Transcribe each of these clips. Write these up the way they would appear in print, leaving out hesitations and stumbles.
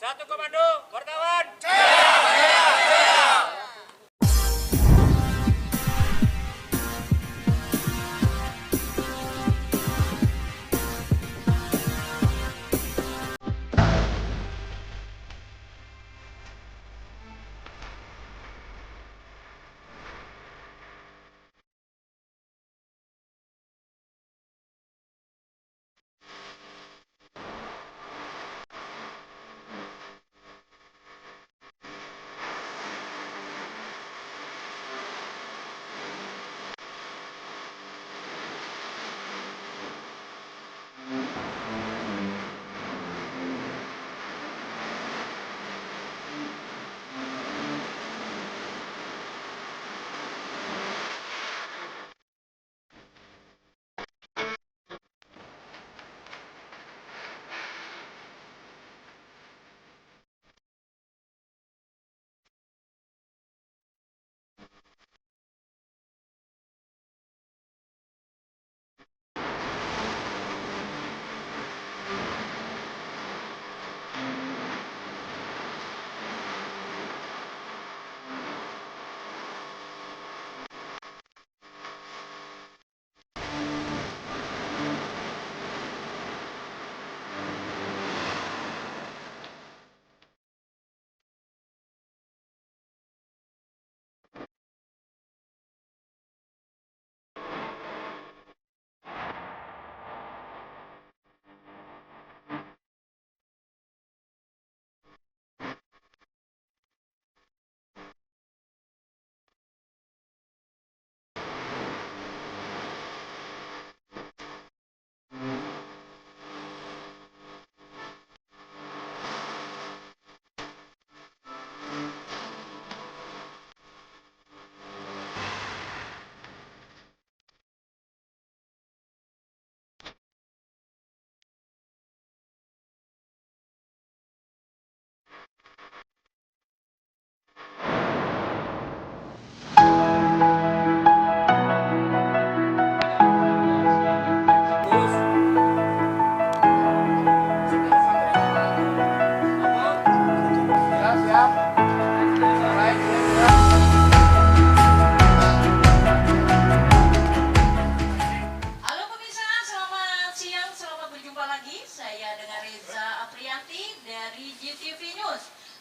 Satu komando, wartawan.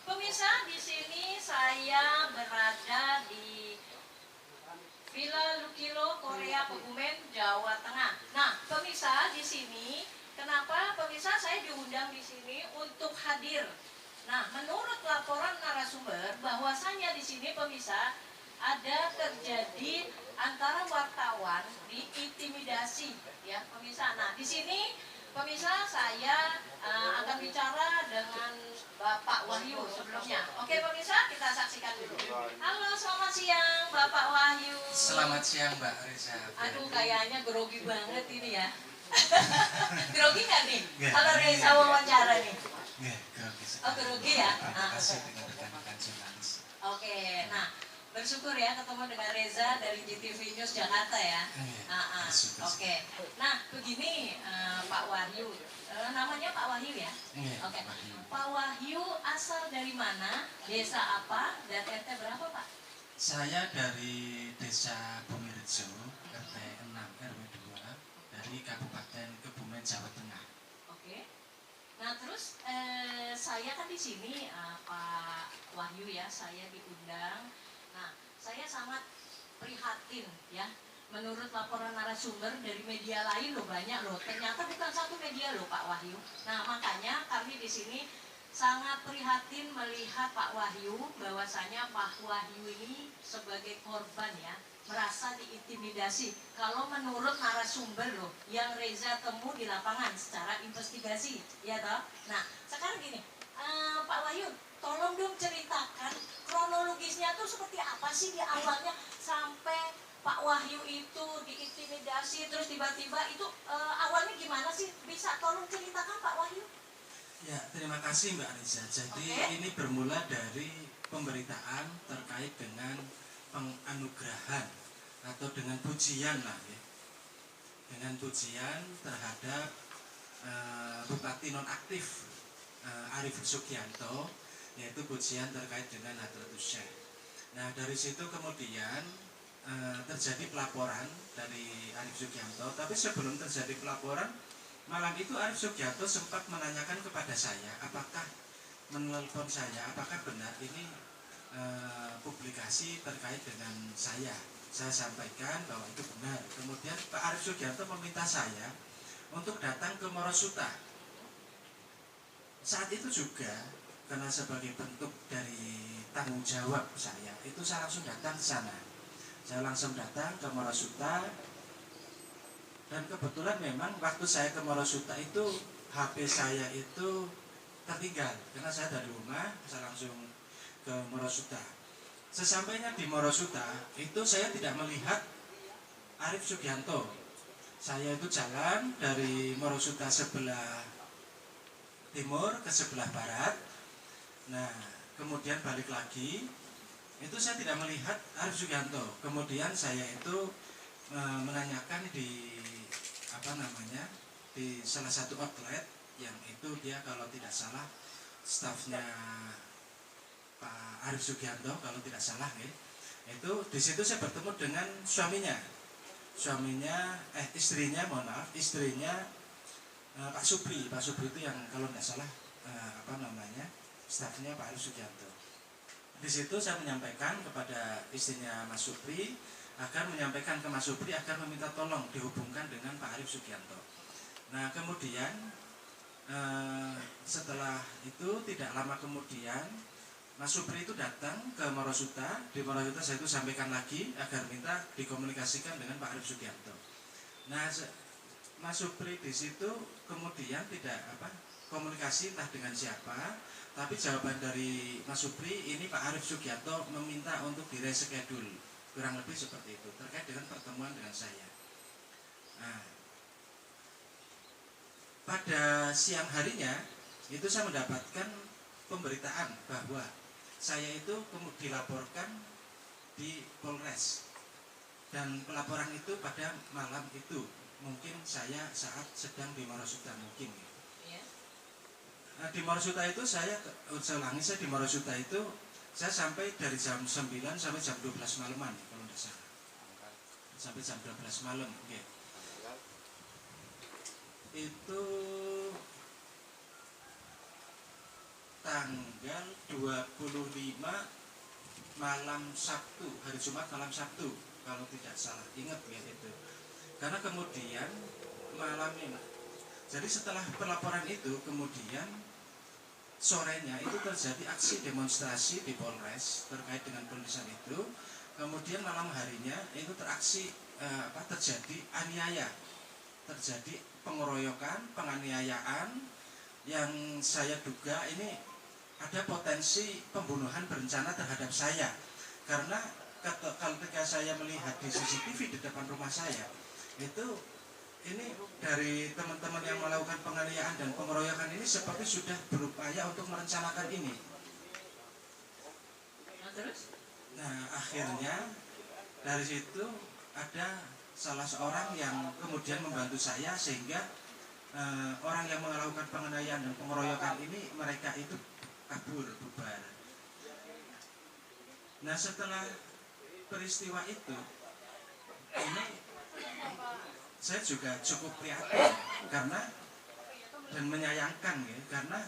Pemirsa, di sini saya berada di Villa Lukilo, Korea, Kebumen, Jawa Tengah. Nah, pemirsa di sini, kenapa pemirsa saya diundang di sini untuk hadir? Nah, menurut laporan narasumber, bahwasannya di sini pemirsa ada terjadi antara wartawan diintimidasi, ya pemirsa. Nah, di sini pemirsa saya akan bicara dengan Bapak Wahyu sebelumnya. Oke pemirsa, kita saksikan dulu. Halo, selamat siang Bapak Wahyu. Selamat siang Mbak Reza. Aduh, kayaknya grogi banget ini ya. Grogi nggak nih? Nggak, Kalau Reza wawancara nih. Nggak, grogi sekali. Oh, grogi ya? Terima kasih dengan rekan-rekan jurnalis. Oke, nah bersyukur ya ketemu dengan Reza dari GTV News Jakarta ya. Oke, nah begini Pak Wahyu, namanya Pak Wahyu ya? Oke, Pak Wahyu asal dari mana, desa apa, dan RT berapa Pak? Saya dari Desa Bumirejo, RT 6 RW 2 dari Kabupaten Kebumen, Jawa Tengah. Oke. Nah terus saya kan di sini Pak Wahyu ya, saya diundang. Nah saya sangat prihatin ya. Menurut laporan narasumber dari media lain loh, banyak loh. Ternyata bukan satu media loh Pak Wahyu. Nah makanya kami di sini sangat prihatin melihat Pak Wahyu, bahwasanya Pak Wahyu ini sebagai korban ya, merasa diintimidasi. Kalau menurut narasumber loh, yang Reza temu di lapangan secara investigasi, ya toh. Nah sekarang gini, Pak Wahyu, tolong dong ceritakan kronologisnya tuh seperti apa sih di awalnya sampai Pak Wahyu itu diintimidasi terus tiba-tiba itu awalnya gimana sih? Bisa tolong ceritakan Pak Wahyu? Ya, terima kasih Mbak Reza. Jadi ini bermula dari pemberitaan terkait dengan penganugerahan atau dengan pujian lah ya. Dengan pujian terhadap Bupati nonaktif Arif Sugianto, yaitu pujian terkait dengan Hadratus Syekh. Nah dari situ kemudian terjadi pelaporan dari Arif Sugianto, tapi sebelum terjadi pelaporan, malam itu Arif Sugianto sempat menanyakan kepada saya, apakah menelpon saya, apakah benar ini publikasi terkait dengan saya. Saya sampaikan bahwa itu benar. Kemudian Pak Arif Sugianto meminta saya untuk datang ke Morosuta. Saat itu juga karena sebagai bentuk dari tanggung jawab saya, itu saya langsung datang ke sana. Saya langsung datang ke Morosuta, dan kebetulan memang waktu saya ke Morosuta itu HP saya itu tertinggal karena saya dari rumah, saya langsung ke Morosuta. Sesampainya di Morosuta itu saya tidak melihat Arif Sugianto. Saya itu jalan dari Morosuta sebelah timur ke sebelah barat. Nah, kemudian balik lagi, itu saya tidak melihat Arif Sugianto. Kemudian saya itu menanyakan di di salah satu outlet yang itu dia kalau tidak salah stafnya Pak Arif Sugianto kalau tidak salah ya. Itu di situ saya bertemu dengan istrinya Pak Supri itu yang kalau tidak salah stafnya Pak Arif Sugianto. Di situ saya menyampaikan kepada istrinya Mas Supri agar menyampaikan ke Mas Supri agar meminta tolong dihubungkan dengan Pak Arif Sugianto. Nah kemudian setelah itu tidak lama kemudian Mas Supri itu datang ke Morosuta. Di Morosuta saya itu sampaikan lagi agar minta dikomunikasikan dengan Pak Arif Sugianto. Nah Mas Supri di situ kemudian tidak komunikasi entah dengan siapa, tapi jawaban dari Mas Supri ini Pak Arif Sugianto meminta untuk direschedule, kurang lebih seperti itu terkait dengan pertemuan dengan saya. Nah, pada siang harinya itu saya mendapatkan pemberitaan bahwa saya itu dilaporkan di Polres, dan pelaporan itu pada malam itu mungkin saya saat sedang di Morosuta mungkin. Nah, di Morosuta itu saya di Morosuta itu saya sampai dari jam 9 sampai jam 12 malaman kalau tidak salah. Sampai jam 12 malam, okay. Itu tanggal 25 malam Sabtu, hari Jumat malam Sabtu kalau tidak salah, ingat ya itu. Karena kemudian malam ini, jadi setelah pelaporan itu kemudian sorenya itu terjadi aksi demonstrasi di Polres terkait dengan penulisan itu. Kemudian malam harinya itu terjadi aniaya, terjadi pengeroyokan, penganiayaan yang saya duga ini ada potensi pembunuhan berencana terhadap saya. Karena ketika saya melihat di CCTV di depan rumah saya, itu ini dari teman-teman yang melakukan penganiayaan dan pengeroyokan ini seperti sudah berupaya untuk merencanakan ini. Nah akhirnya dari situ ada salah seorang yang kemudian membantu saya sehingga orang yang melakukan penganiayaan dan pengeroyokan ini mereka itu kabur, bubar. Nah setelah peristiwa itu ini saya juga cukup prihatin dan menyayangkan ya, karena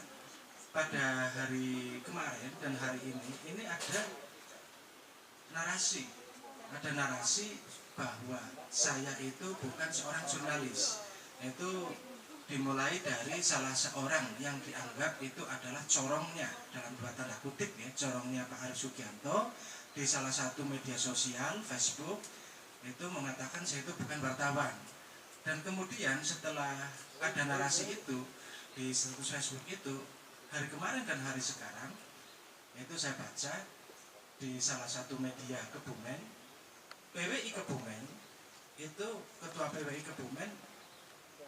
pada hari kemarin dan hari ini ada narasi bahwa saya itu bukan seorang jurnalis. Itu dimulai dari salah seorang yang dianggap itu adalah corongnya, dalam dua tanda kutip ya, corongnya Pak Arif Sugianto di salah satu media sosial Facebook itu mengatakan saya itu bukan wartawan. Dan kemudian setelah ada narasi itu di status Facebook itu, hari kemarin dan hari sekarang itu saya baca di salah satu media Kebumen, PWI Kebumen itu, ketua PWI Kebumen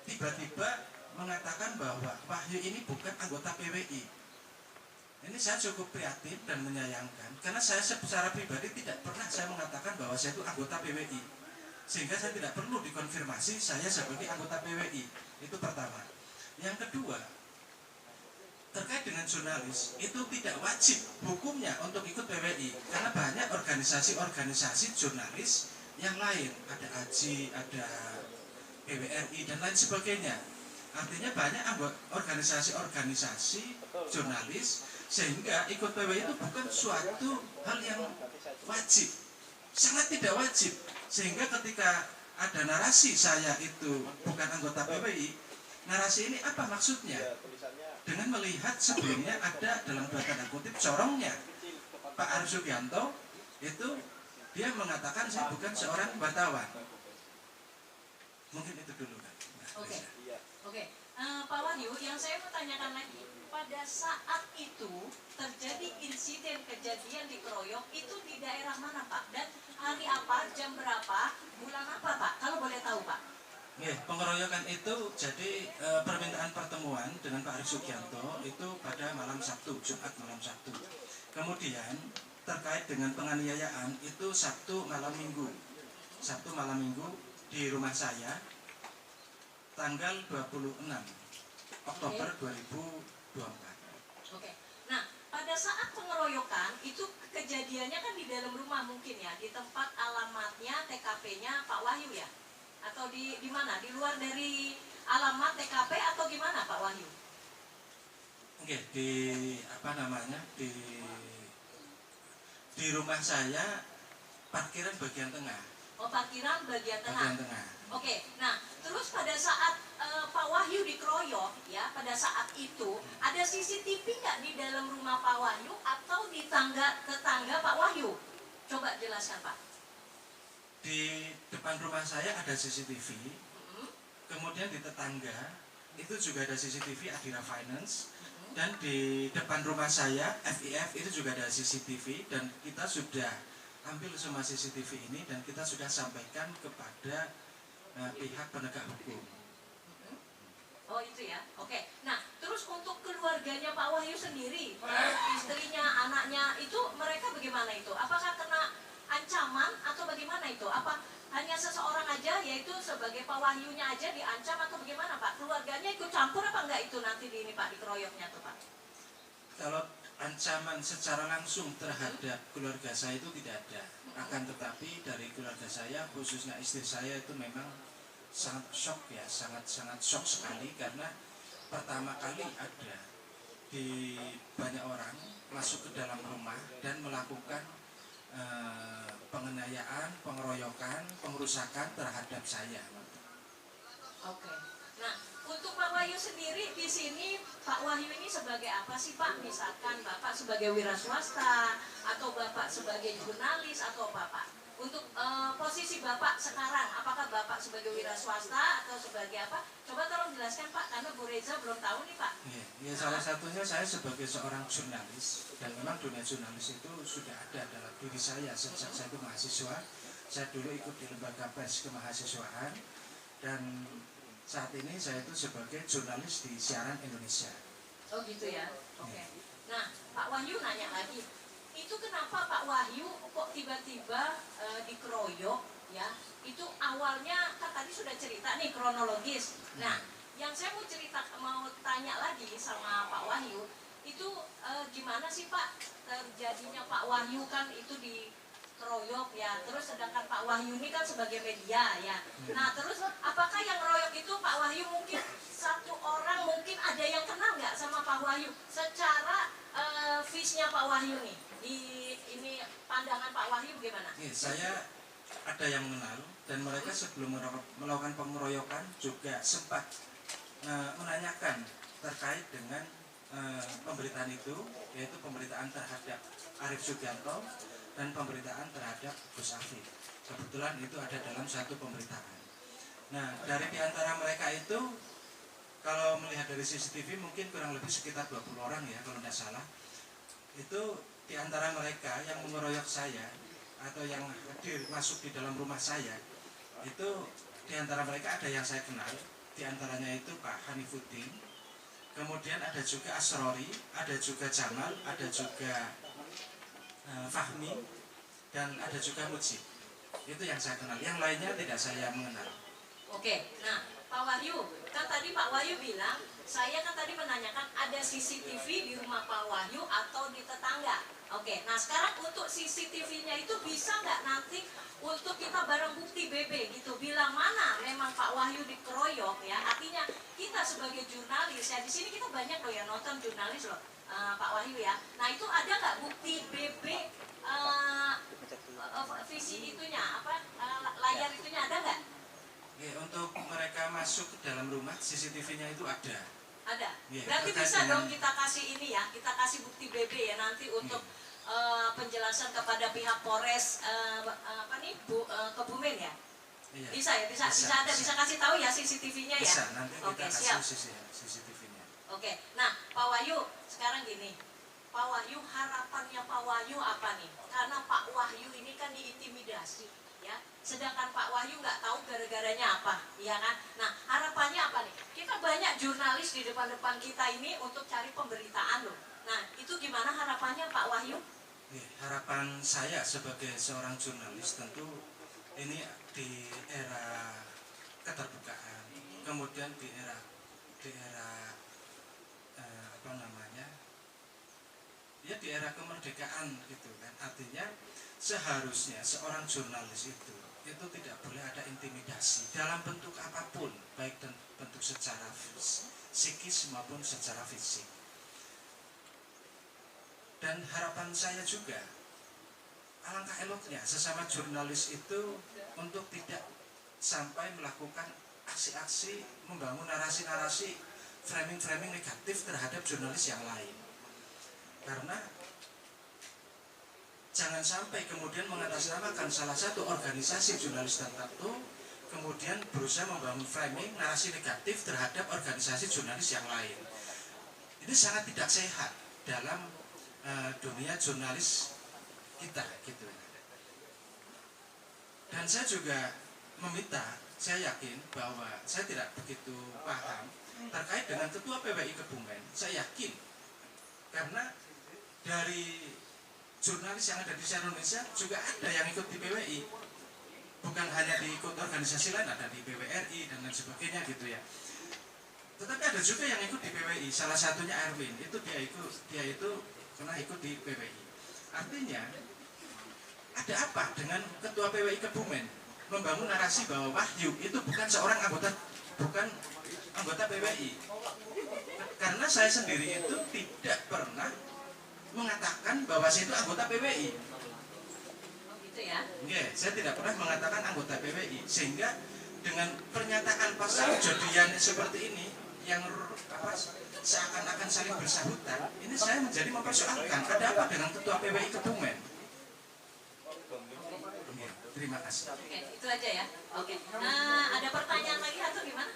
tiba-tiba mengatakan bahwa Wahyu ini bukan anggota PWI. Ini saya cukup prihatin dan menyayangkan, karena saya secara pribadi tidak pernah saya mengatakan bahwa saya itu anggota PWI, sehingga saya tidak perlu dikonfirmasi saya sebagai anggota PWI. Itu pertama. Yang kedua, terkait dengan jurnalis itu tidak wajib hukumnya untuk ikut PWI karena banyak organisasi-organisasi jurnalis yang lain, ada AJI, ada PWRI dan lain sebagainya. Artinya banyak organisasi-organisasi jurnalis sehingga ikut PWI itu bukan suatu hal yang wajib, sangat tidak wajib. Sehingga ketika ada narasi saya itu bukan anggota PWI, narasi ini apa maksudnya? Dengan melihat sebelumnya ada dalam dua tanda kutip corongnya Pak Arief Sugianto itu dia mengatakan saya bukan seorang wartawan. Mungkin itu dulu kan. Oke. Pak Wahyu, yang saya mau tanyakan lagi, pada saat itu terjadi insiden kejadian dikeroyok itu di daerah mana Pak? Dan hari apa, jam berapa, bulan apa Pak? Kalau boleh tahu Pak. Pengeroyokan itu jadi permintaan pertemuan dengan Pak Arief Sugianto itu pada malam Sabtu, Jumat malam Sabtu. Kemudian terkait dengan penganiayaan itu Sabtu malam Minggu di rumah saya tanggal 26 Oktober 2024. Oke. Nah, pada saat pengeroyokan itu kejadiannya kan di dalam rumah mungkin ya, di tempat alamatnya TKP-nya Pak Wahyu ya? Atau di mana? Di luar dari alamat TKP atau gimana Pak Wahyu? Di rumah saya parkiran bagian tengah. Oh, parkiran bagian tengah. Bagian tengah. Oke. Nah, terus pada saat Pak Wahyu dikeroyok ya, pada saat itu ada CCTV nggak di dalam rumah Pak Wahyu atau di tetangga Pak Wahyu? Coba jelaskan Pak. Di depan rumah saya ada CCTV, kemudian di tetangga itu juga ada CCTV Adira Finance, dan di depan rumah saya FIF itu juga ada CCTV dan kita sudah ambil semua CCTV ini dan kita sudah sampaikan kepada pihak penegak hukum. Oh itu ya, oke. Nah terus untuk keluarganya Pak Wahyu sendiri, istrinya, anaknya itu mereka bagaimana itu? Apakah kena ancaman atau bagaimana itu? Apa hanya seseorang aja, yaitu sebagai Pak Wahyunya aja diancam atau bagaimana Pak? Keluarganya ikut campur apa enggak itu nanti di ini Pak, dikeroyoknya tuh Pak? Kalau ancaman secara langsung terhadap keluarga saya itu tidak ada. Akan tetapi dari keluarga saya, khususnya istri saya itu memang sangat shock ya, sangat shock sekali karena pertama kali ada di banyak orang masuk ke dalam rumah dan melakukan penganiayaan, pengeroyokan, pengerusakan terhadap saya. Oke. Nah, untuk Pak Wahyu sendiri di sini, Pak Wahyu ini sebagai apa sih Pak? Misalkan Bapak sebagai wira swasta atau Bapak sebagai jurnalis atau Bapak? Untuk posisi Bapak sekarang, apakah Bapak sebagai wira swasta atau sebagai apa? Coba tolong jelaskan Pak, karena Bu Reza belum tahu nih Pak. Ya, salah satunya saya sebagai seorang jurnalis, dan memang dunia jurnalis itu sudah ada dalam diri saya sejak saya itu mahasiswa. Saya dulu ikut di lembaga pers kemahasiswaan dan saat ini saya itu sebagai jurnalis di siaran Indonesia. Oh gitu ya, oke. Nah Pak Wahyu nanya lagi, itu kenapa Pak Wahyu kok tiba-tiba dikeroyok ya? Itu awalnya kan tadi sudah cerita nih kronologis. Nah yang saya mau tanya lagi sama Pak Wahyu, itu gimana sih Pak terjadinya Pak Wahyu kan itu dikeroyok ya, terus sedangkan Pak Wahyu ini kan sebagai media ya. Nah terus apakah yang ngeroyok itu Pak Wahyu mungkin satu orang, mungkin ada yang kenal nggak sama Pak Wahyu secara visnya Pak Wahyu nih, di ini pandangan Pak Wahyu bagaimana? Saya ada yang mengenal dan mereka sebelum melakukan pengeroyokan juga sempat menanyakan terkait dengan pemberitaan itu, yaitu pemberitaan terhadap Arief Sugianto dan pemberitaan terhadap Gus Afif. Kebetulan itu ada dalam satu pemberitaan. Nah, dari diantara mereka itu, kalau melihat dari CCTV mungkin kurang lebih sekitar 20 orang ya kalau tidak salah. Itu diantara mereka yang mengeroyok saya atau yang hadir masuk di dalam rumah saya, itu diantara mereka ada yang saya kenal, diantaranya itu Pak Hanifuddin, kemudian ada juga Asrori, ada juga Jamal, ada juga Fahmi, dan ada juga Mujib. Itu yang saya kenal, yang lainnya tidak saya mengenal. Oke, nah Pak Wahyu, kan tadi Pak Wahyu bilang, saya kan tadi menanyakan ada CCTV di rumah Pak Wahyu atau di tetangga. Oke, nah sekarang untuk CCTV-nya itu bisa nggak nanti untuk kita barang bukti BB gitu, bilang mana memang Pak Wahyu dikeroyok ya. Artinya kita sebagai jurnalis ya, di sini kita banyak loh yang nonton jurnalis loh, Pak Wahyu ya. Nah itu ada nggak bukti BB visi itunya apa layar itunya ada nggak? Oke, untuk mereka masuk ke dalam rumah CCTV-nya itu ada. Ada. Ya, Berarti bisa dong kita kasih ini ya, kita kasih bukti BB ya nanti untuk penjelasan kepada pihak Polres apa nih Kebumen ya. Iya. Bisa ya, bisa ada, bisa kasih tahu ya CCTV-nya ya. Bisa, nanti kita siap. kasih CCTV-nya. Oke, nah Pak Wahyu sekarang gini, Pak Wahyu harapannya Pak Wahyu apa nih? Karena Pak Wahyu ini kan diintimidasi, ya. Sedangkan Pak Wahyu nggak tahu gara-garanya apa, ya kan? Nah harapannya apa nih? Kita banyak jurnalis di depan-depan kita ini untuk cari pemberitaan loh. Nah itu gimana harapannya Pak Wahyu? Harapan saya sebagai seorang jurnalis tentu ini di era keterbukaan, kemudian di era apa namanya? Ya di era kemerdekaan gitu kan. Artinya seharusnya seorang jurnalis itu tidak boleh ada intimidasi dalam bentuk apapun, baik bentuk secara psikis maupun secara fisik. Dan harapan saya juga, alangkah eloknya sesama jurnalis itu untuk tidak sampai melakukan aksi-aksi membangun narasi-narasi framing-framing negatif terhadap jurnalis yang lain. Karena jangan sampai kemudian mengatasnamakan salah satu organisasi jurnalis tertentu kemudian berusaha membangun framing narasi negatif terhadap organisasi jurnalis yang lain. Ini sangat tidak sehat dalam dunia jurnalis kita gitu. Dan saya juga meminta, saya yakin bahwa saya tidak begitu paham terkait dengan Ketua PWI Kebumen. Saya yakin karena dari jurnalis yang ada di seluruh Indonesia juga ada yang ikut di PWI, bukan hanya diikut organisasi lain, ada di PWRI dan lain sebagainya gitu ya. Tetapi ada juga yang ikut di PWI, salah satunya Erwin, itu dia itu pernah ikut di PWI. Artinya ada apa dengan Ketua PWI Kebumen membangun narasi bahwa Wahyu itu bukan seorang anggota PWI. Karena saya sendiri itu tidak pernah mengatakan bahwa saya itu anggota PWI. Gitu ya? Yeah, saya tidak pernah mengatakan anggota PWI, sehingga dengan pernyataan pasal kejadian seperti ini yang seakan-akan saling bersahutan, ini saya menjadi mempersoalkan ada apa dengan Ketua PWI Kebumen. Yeah, terima kasih. Oke, itu aja ya. Oke. Ada pertanyaan lagi atau gimana?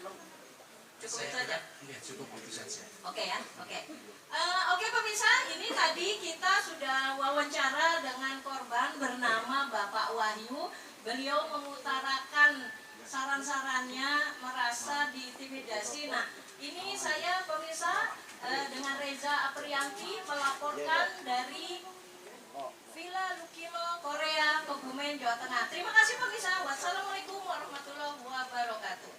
Cukup itu aja. Iya, cukup itu saja. Oke ya, oke. Oke pemirsa, ini tadi kita sudah wawancara dengan korban bernama Bapak Wahyu. Beliau mengutarakan saran-sarannya merasa diintimidasi. Nah, ini saya pemirsa dengan Reza Aprianti melaporkan dari Villa Lukilo, Korea, Kebumen, Jawa Tengah. Terima kasih pemirsa. Wassalamualaikum warahmatullahi wabarakatuh.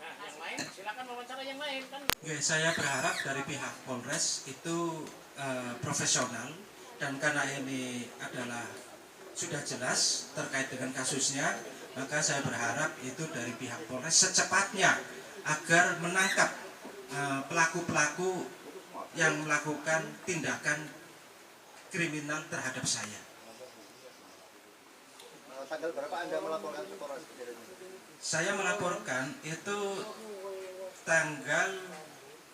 Nah, yang lain silakan wawancara yang lain kan. Oke, saya berharap dari pihak Polres itu profesional, dan karena ini adalah sudah jelas terkait dengan kasusnya, maka saya berharap itu dari pihak Polres secepatnya agar menangkap pelaku-pelaku yang melakukan tindakan kriminal terhadap saya. Tanggal berapa Anda melaporkan ke Polres? Saya melaporkan itu tanggal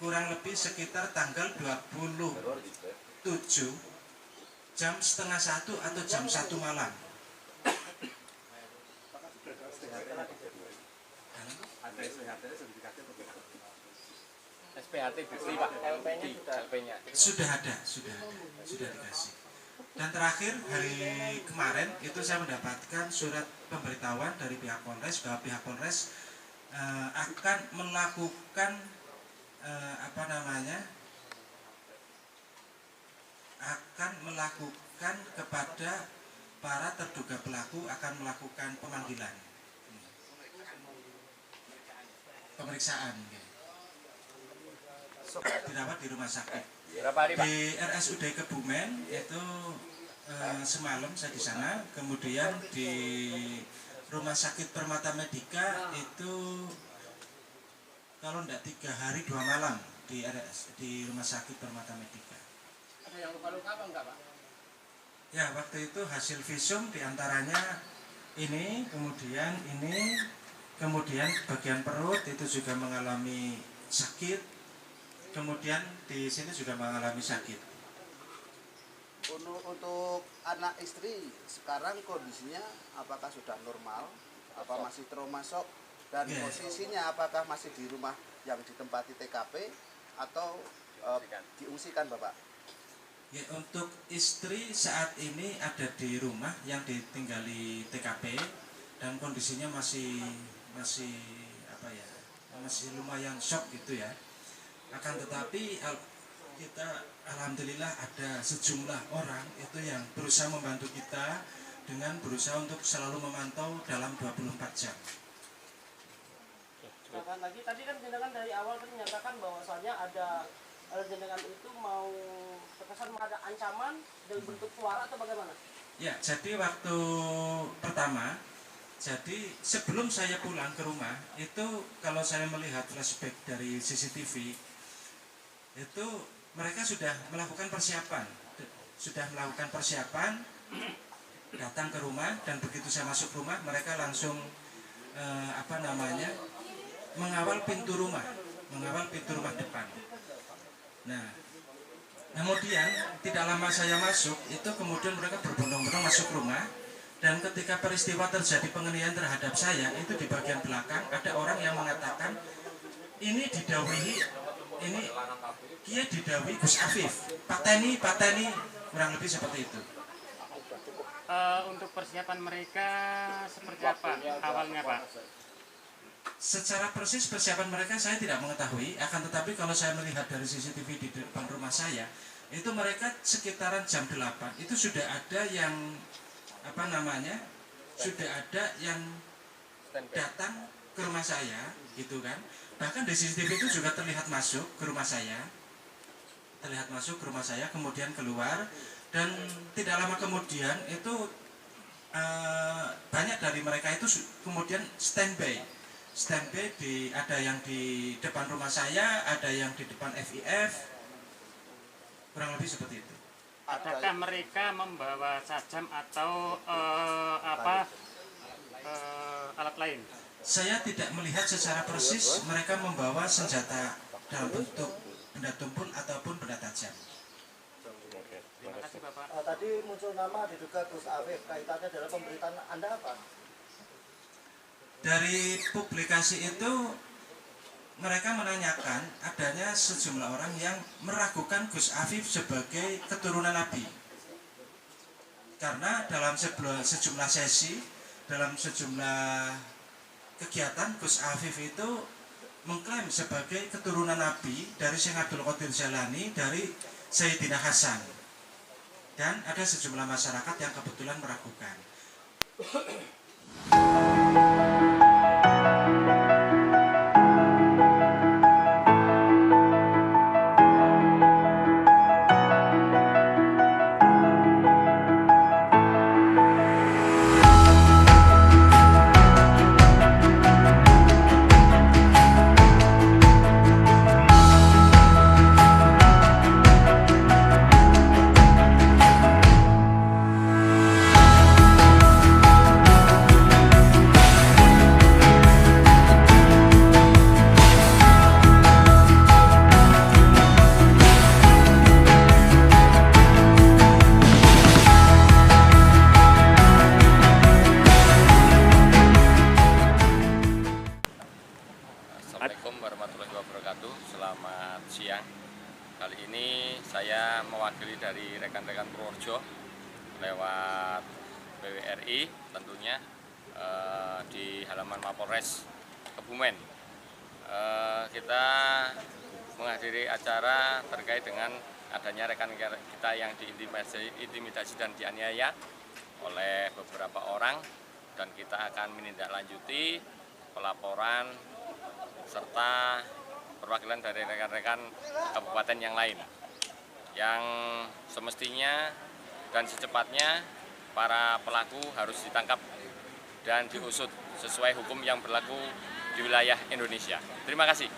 kurang lebih sekitar tanggal 27 jam 12:30 atau jam 1 malam. SPHT bukti Pak, LP-nya. Sudah dikasih. Dan terakhir hari kemarin itu saya mendapatkan surat pemberitahuan dari pihak Polres bahwa pihak Polres akan melakukan akan melakukan kepada para terduga pelaku, akan melakukan pemanggilan. pemeriksaan nggih. Dirawat di rumah sakit. Berapa hari, Pak? Di RSUD Kebumen itu semalam saya di sana, kemudian di Rumah Sakit Permata Medika itu kalau enggak 3 hari 2 malam di Rumah Sakit Permata Medika. Ada yang luka-luka apa enggak, Pak? Ya, waktu itu hasil visum diantaranya ini, kemudian bagian perut itu juga mengalami sakit, kemudian di sini juga mengalami sakit. Untuk anak istri sekarang kondisinya apakah sudah normal? Apa masih trauma shock? Dan posisinya apakah masih di rumah yang ditempati TKP atau diungsikan, Bapak? Ya, untuk istri saat ini ada di rumah yang ditinggali TKP dan kondisinya masih lumayan shock gitu ya. Akan tetapi kita alhamdulillah ada sejumlah orang itu yang berusaha membantu kita dengan berusaha untuk selalu memantau dalam 24 jam. Silakan lagi, tadi kan jenengan dari awal kan menyatakan bahwasanya ada jenengan itu mau terkesan ada ancaman dari bentuk suara atau bagaimana? Ya, jadi waktu pertama, jadi sebelum saya pulang ke rumah itu kalau saya melihat flashback dari CCTV itu mereka sudah melakukan persiapan datang ke rumah, dan begitu saya masuk rumah mereka langsung mengawal pintu rumah depan. Nah, kemudian tidak lama saya masuk itu kemudian mereka berbondong-bondong masuk rumah, dan ketika peristiwa terjadi penganiayaan terhadap saya itu di bagian belakang ada orang yang mengatakan ini dia didhawuhi Gus Afif, pateni, kurang lebih seperti itu. Untuk persiapan mereka seperti apa awalnya, Pak? Secara persis persiapan mereka saya tidak mengetahui, akan tetapi kalau saya melihat dari CCTV di depan rumah saya, itu mereka sekitaran jam 8 itu sudah ada yang datang ke rumah saya, gitu kan. Bahkan di CCTV itu juga terlihat masuk ke rumah saya, kemudian keluar, dan tidak lama kemudian itu banyak dari mereka itu kemudian standby ada yang di depan rumah saya, ada yang di depan FIF, kurang lebih seperti itu. Adakah mereka membawa sajam atau alat lain? Saya tidak melihat secara persis mereka membawa senjata dalam bentuk benda tumpul ataupun benda tajam. Terima kasih, Bapak. Tadi muncul nama diduga Gus Afif, kaitannya dalam pemberitaan Anda apa? Dari publikasi itu mereka menanyakan adanya sejumlah orang yang meragukan Gus Afif sebagai keturunan Nabi. Karena dalam sejumlah sesi, dalam sejumlah kegiatan Gus Afif itu mengklaim sebagai keturunan Nabi dari Syekh Abdul Qadir Jailani, dari Sayyidina Hasan. Dan ada sejumlah masyarakat yang kebetulan meragukan. Assalamualaikum warahmatullahi wabarakatuh. Selamat siang. Kali ini saya mewakili dari rekan-rekan Purworejo lewat PWRI tentunya di halaman Mapolres Kebumen. Kita menghadiri acara terkait dengan adanya rekan kita yang diintimidasi dan dianiaya oleh beberapa orang, dan kita akan menindaklanjuti pelaporan serta perwakilan dari rekan-rekan kabupaten yang lain, yang semestinya dan secepatnya para pelaku harus ditangkap dan diusut sesuai hukum yang berlaku di wilayah Indonesia. Terima kasih.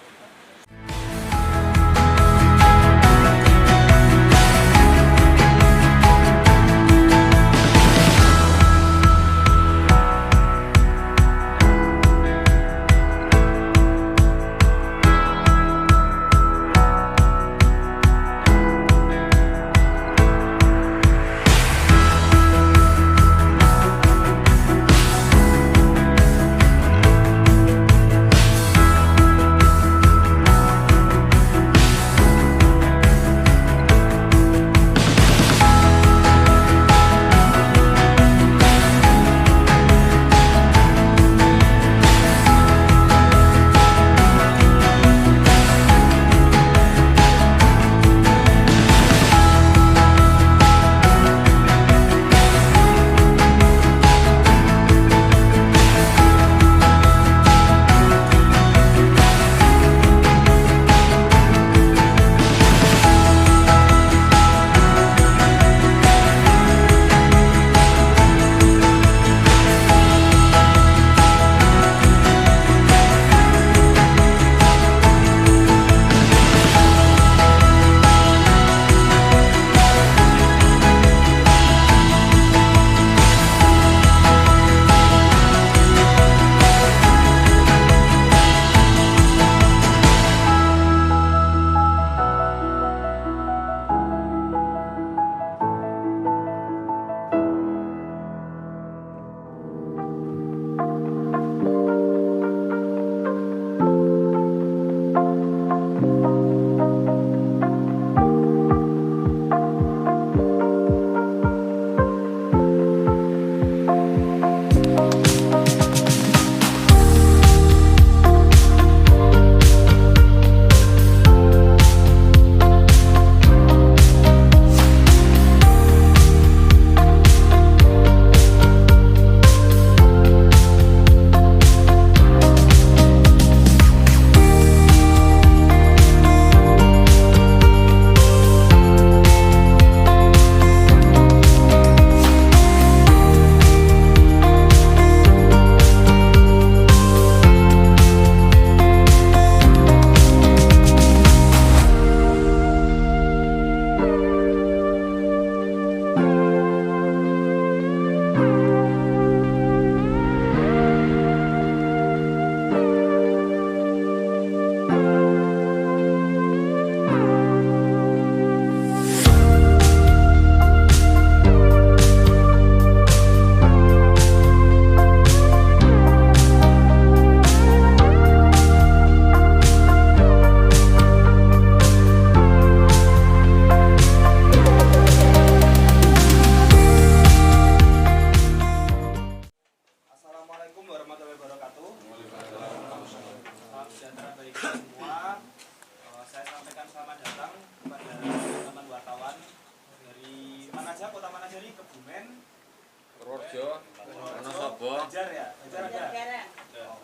Purworejo,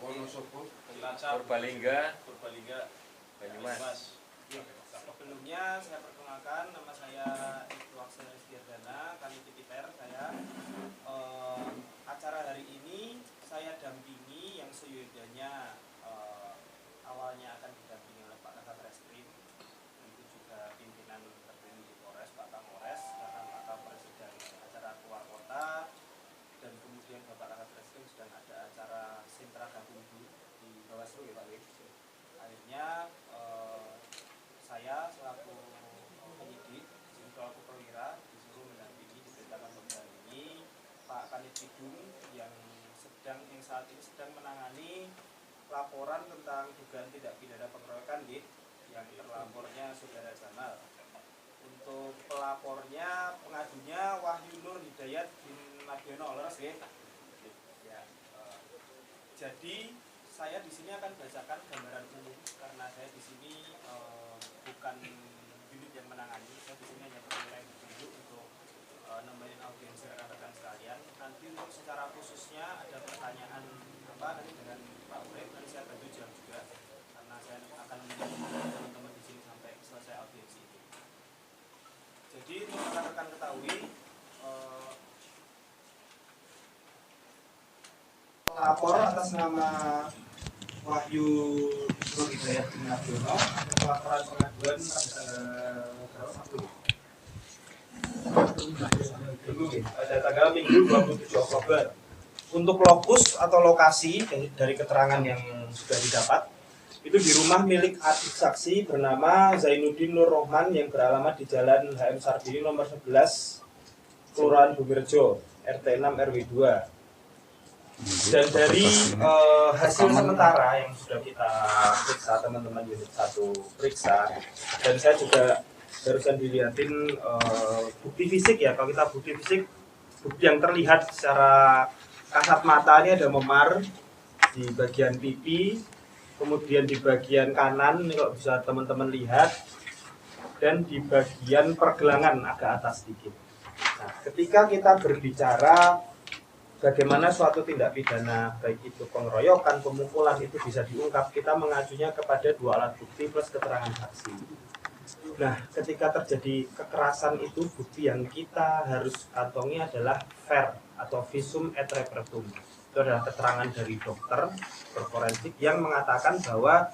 Wonosobo, Purbalingga, Banyumas. Sebelumnya saya perkenalkan, nama saya Ibtu Aksel Setiardana, Kanitipiter saya. Acara hari ini saya dampingi yang seyogyanya awalnya akan didampingi oleh Pak Kasat-Reskrim, itu juga pimpinan terpilih di Polres, Pak Kapolres, Pak Kapolres sedang acara keluar kota, dan kemudian Bapak Kasat-Reskrim sedang ada acara sentra gabung di Bawaslu ya Pak Wid. Akhirnya saya selaku penyidik, selaku perwira disuruh mendampingi, diperintahkan mendampingi Pak Kanit Bidung yang saat ini sedang menangani laporan tentang dugaan tindak pidana pengeroyokan yang terlapornya Saudara Jamal. Untuk pelapornya, pengadunya Wahyu Nur Hidayat bin Mardiono Oles ya. Jadi saya di sini akan bacakan gambaran umum karena saya di sini bukan unit yang menangani, saya di sini hanya perwira yang ditunjuk untuk nemenin audiensi rekan-rekan sekalian. Nanti untuk secara khususnya ada pertanyaan nanti dengan Pak Urip, nanti saya bantu jawab juga. akan ketahui pelapor atas nama Wahyu Nur Hidayat bin Abdullah pelaporan pengaduan pada tanggal Minggu 27 Oktober. Untuk lokus atau lokasi dari keterangan yang sudah didapat itu di rumah milik adik saksi bernama Zainuddin Nur Rohman yang beralamat di Jalan HM Sarbini nomor 11 Kelurahan Bumirejo RT 6 RW 2. Dan dari hasil sementara yang sudah kita periksa, teman-teman unit 1 periksa, dan saya juga barusan dilihatin bukti fisik ya. Kalau kita bukti fisik, bukti yang terlihat secara kasat mata ini ada memar di bagian pipi, kemudian di bagian kanan ini kalau bisa teman-teman lihat, dan di bagian pergelangan agak atas sedikit. Nah, ketika kita berbicara bagaimana suatu tindak pidana baik itu pengeroyokan, pemukulan itu bisa diungkap, kita mengacunya kepada 2 alat bukti plus keterangan saksi. Nah, ketika terjadi kekerasan itu, bukti yang kita harus kantongi adalah ver atau visum et repertum. Itu adalah keterangan dari dokter berforensik yang mengatakan bahwa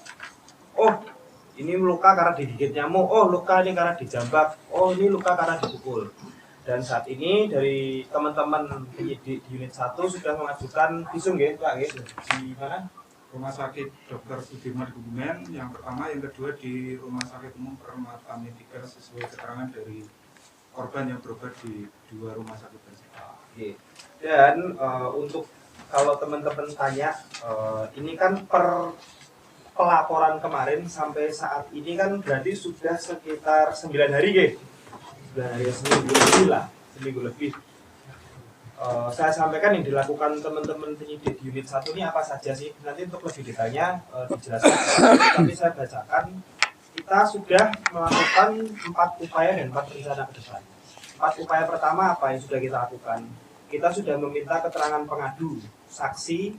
oh, ini luka karena digigit nyamuk, oh luka ini karena dijambak, oh ini luka karena dipukul. Dan saat ini dari teman-teman penyidik di unit 1 sudah mengajukan visum ya, Pak, ya. Di mana? Rumah Sakit Dr. Sudirman Kebumen yang pertama, yang kedua di Rumah Sakit Umum Permata Medika sesuai keterangan dari korban yang berobat di 2 rumah sakit tersebut. Dan untuk kalau teman-teman tanya, ini kan per pelaporan kemarin sampai saat ini kan berarti sudah sekitar 9 hari ya. Dari seminggu lebih lah, seminggu lebih. Saya sampaikan yang dilakukan teman-teman penyidik di unit 1 ini apa saja sih? Nanti untuk lebih detailnya dijelaskan. Tapi saya bacakan, kita sudah melakukan 4 upaya dan 4 rencana ke depan. 4 upaya pertama apa yang sudah kita lakukan? Kita sudah meminta keterangan pengadu, saksi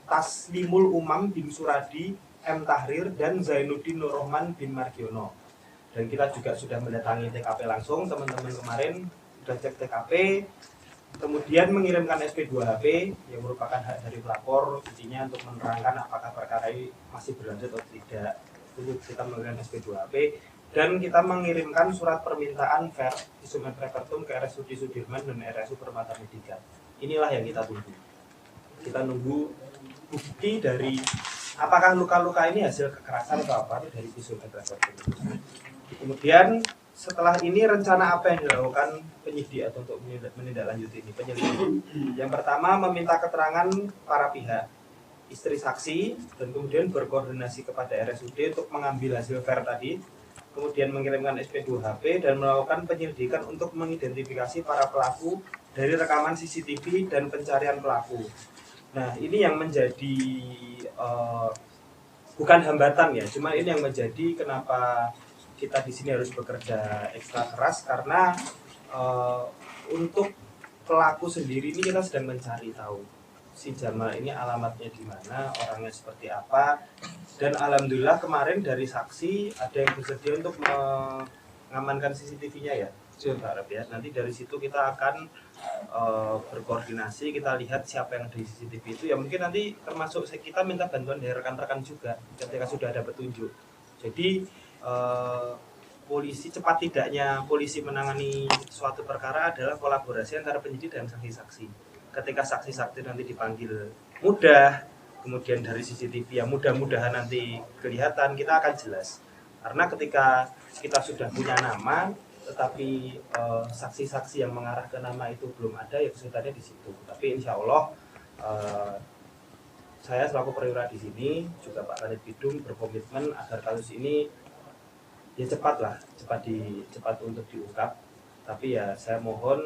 Taslimul Umam bin Suradi, M. Tahrir, dan Zainuddin Nur Rohman bin Margiono. Dan kita juga sudah mendatangi TKP langsung, teman-teman kemarin sudah cek TKP, kemudian mengirimkan SP2HP yang merupakan hak dari pelapor, intinya untuk menerangkan apakah perkara ini masih berlanjut atau tidak. Itu kita mengirimkan SP2HP, dan kita mengirimkan surat permintaan ver visum et repertum ke RSUD Sudirman dan RSU Permata Medika. Inilah yang kita tunggu. Kita nunggu bukti dari apakah luka-luka ini hasil kekerasan atau apa dari visum et repertum. Kemudian setelah ini rencana apa yang dilakukan penyidik atau untuk menindaklanjuti ini penyelidik? Yang pertama meminta keterangan para pihak, istri saksi, dan kemudian berkoordinasi kepada RSUD untuk mengambil hasil ver tadi, kemudian mengirimkan SP2HP dan melakukan penyelidikan untuk mengidentifikasi para pelaku dari rekaman CCTV dan pencarian pelaku. Nah, ini yang menjadi bukan hambatan ya, cuma ini yang menjadi kenapa kita di sini harus bekerja ekstra keras, karena untuk pelaku sendiri ini kita sedang mencari tahu si Jamal ini alamatnya di mana, orangnya seperti apa, dan alhamdulillah kemarin dari saksi ada yang bersedia untuk mengamankan CCTV-nya ya, harap ya. Nanti dari situ kita akan berkoordinasi, kita lihat siapa yang ada di CCTV itu ya, mungkin nanti termasuk kita minta bantuan dari rekan-rekan juga ketika sudah ada petunjuk. Jadi polisi, cepat tidaknya polisi menangani suatu perkara adalah kolaborasi antara penyidik dan saksi-saksi. Ketika saksi-saksi nanti dipanggil mudah, kemudian dari CCTV yang mudah-mudahan nanti kelihatan, kita akan jelas. Karena ketika kita sudah punya nama, tetapi saksi-saksi yang mengarah ke nama itu belum ada, ya kesulitannya di situ. Tapi insya Allah saya selaku perwira di sini, juga Pak Kanit Bidum berkomitmen agar kasus ini ya cepat untuk diungkap. Tapi ya saya mohon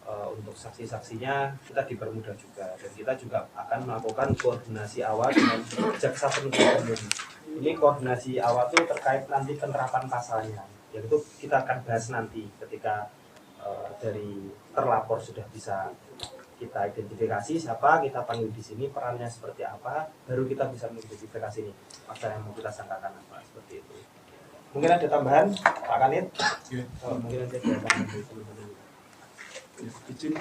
untuk saksi-saksinya kita dipermudah juga, dan kita juga akan melakukan koordinasi awal dengan jaksa penuntut umum. Ini koordinasi awal itu terkait nanti penerapan pasalnya, yaitu kita akan bahas nanti ketika dari terlapor sudah bisa kita identifikasi siapa, kita panggil di sini, perannya seperti apa, baru kita bisa mengidentifikasi ini pasal yang mau kita sangkakan apa, seperti itu. Mungkin ada tambahan Pak Kanit? Mungkin nanti ada tambahan dari teman-teman. izin.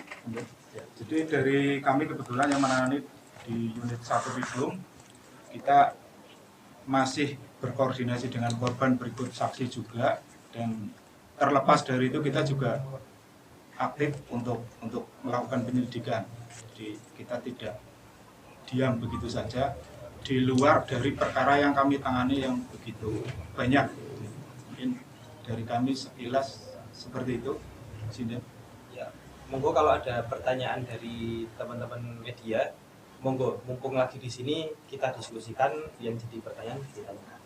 Ya, jadi dari kami kebetulan yang menangani di unit 1 Bidung, kita masih berkoordinasi dengan korban berikut saksi juga, dan terlepas dari itu kita juga aktif untuk melakukan penyelidikan. Jadi kita tidak diam begitu saja di luar dari perkara yang kami tangani yang begitu banyak. Mungkin dari kami sekilas seperti itu. Sini. Ya, monggo kalau ada pertanyaan dari teman-teman media, monggo, mumpung lagi di sini kita diskusikan, yang jadi pertanyaan ditanyakan.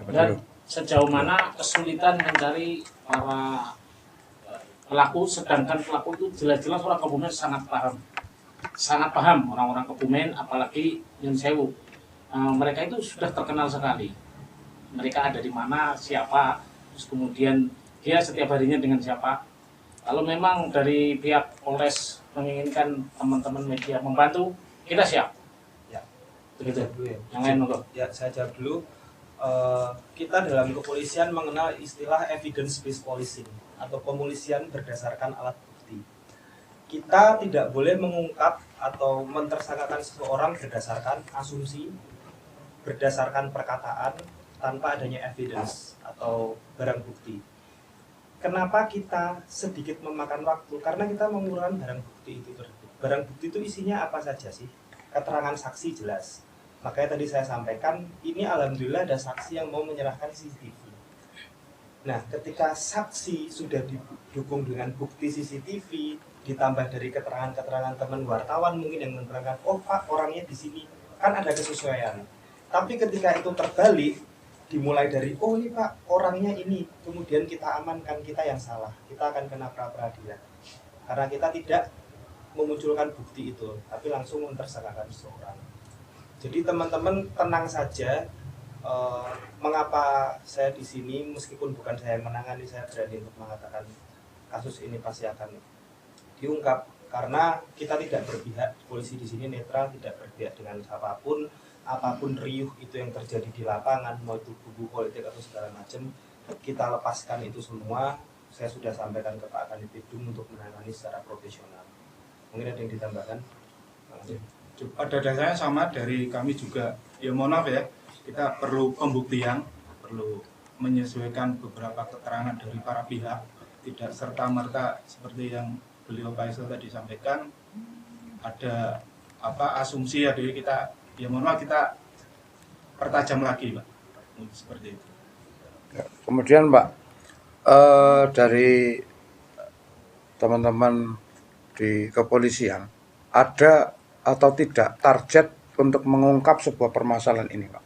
Dan sejauh mana kesulitan mencari para pelaku, sedangkan pelaku itu jelas-jelas orang Kebumen sangat paham orang-orang Kebumen, apalagi Nyun Sewu. Mereka itu sudah terkenal sekali. Mereka ada di mana, siapa, terus kemudian dia setiap harinya dengan siapa. Kalau memang dari pihak Polres menginginkan teman-teman media membantu, kita siap. Ya, begitu. Ya. Yang lain monggo. Ya, saya jawab dulu. Kita dalam kepolisian mengenal istilah evidence based policing atau pemolisian berdasarkan alat bukti. Kita tidak boleh mengungkap atau mentersangkakan seseorang berdasarkan asumsi, berdasarkan perkataan tanpa adanya evidence atau barang bukti. Kenapa kita sedikit memakan waktu? Karena kita mengumpulkan barang bukti itu. Barang bukti itu isinya apa saja sih? Keterangan saksi jelas. Makanya tadi saya sampaikan, ini alhamdulillah ada saksi yang mau menyerahkan CCTV. Nah, ketika saksi sudah didukung dengan bukti CCTV, ditambah dari keterangan-keterangan teman wartawan mungkin yang menerangkan, oh Pak, orangnya di sini, kan ada kesesuaian. Tapi ketika itu terbalik, dimulai dari, oh ini Pak, orangnya ini, kemudian kita amankan, kita yang salah, kita akan kena pra-peradilan. Karena kita tidak memunculkan bukti itu, tapi langsung mentersangkakan seseorang. Jadi teman-teman tenang saja. Mengapa saya di sini, meskipun bukan saya yang menangani, saya berani untuk mengatakan kasus ini pasti akan diungkap, karena kita tidak berpihak, polisi di sini netral, tidak berpihak dengan siapapun, apapun riuh itu yang terjadi di lapangan, mau itu buku politik atau segala macam, kita lepaskan itu semua. Saya sudah sampaikan ke Pak Kanit Bidung untuk menangani secara profesional. Mungkin ada yang ditambahkan? Pada dasarnya sama dari kami juga. Ya mohon maaf ya, kita perlu pembuktian, perlu menyesuaikan beberapa keterangan dari para pihak, tidak serta-merta seperti yang beliau Pak Isel tadi sampaikan, ada asumsi ya dari kita. Ya mohon maaf, kita pertajam lagi Pak, seperti itu. Ya, kemudian Pak, dari teman-teman di kepolisian, ada atau tidak target untuk mengungkap sebuah permasalahan ini Pak?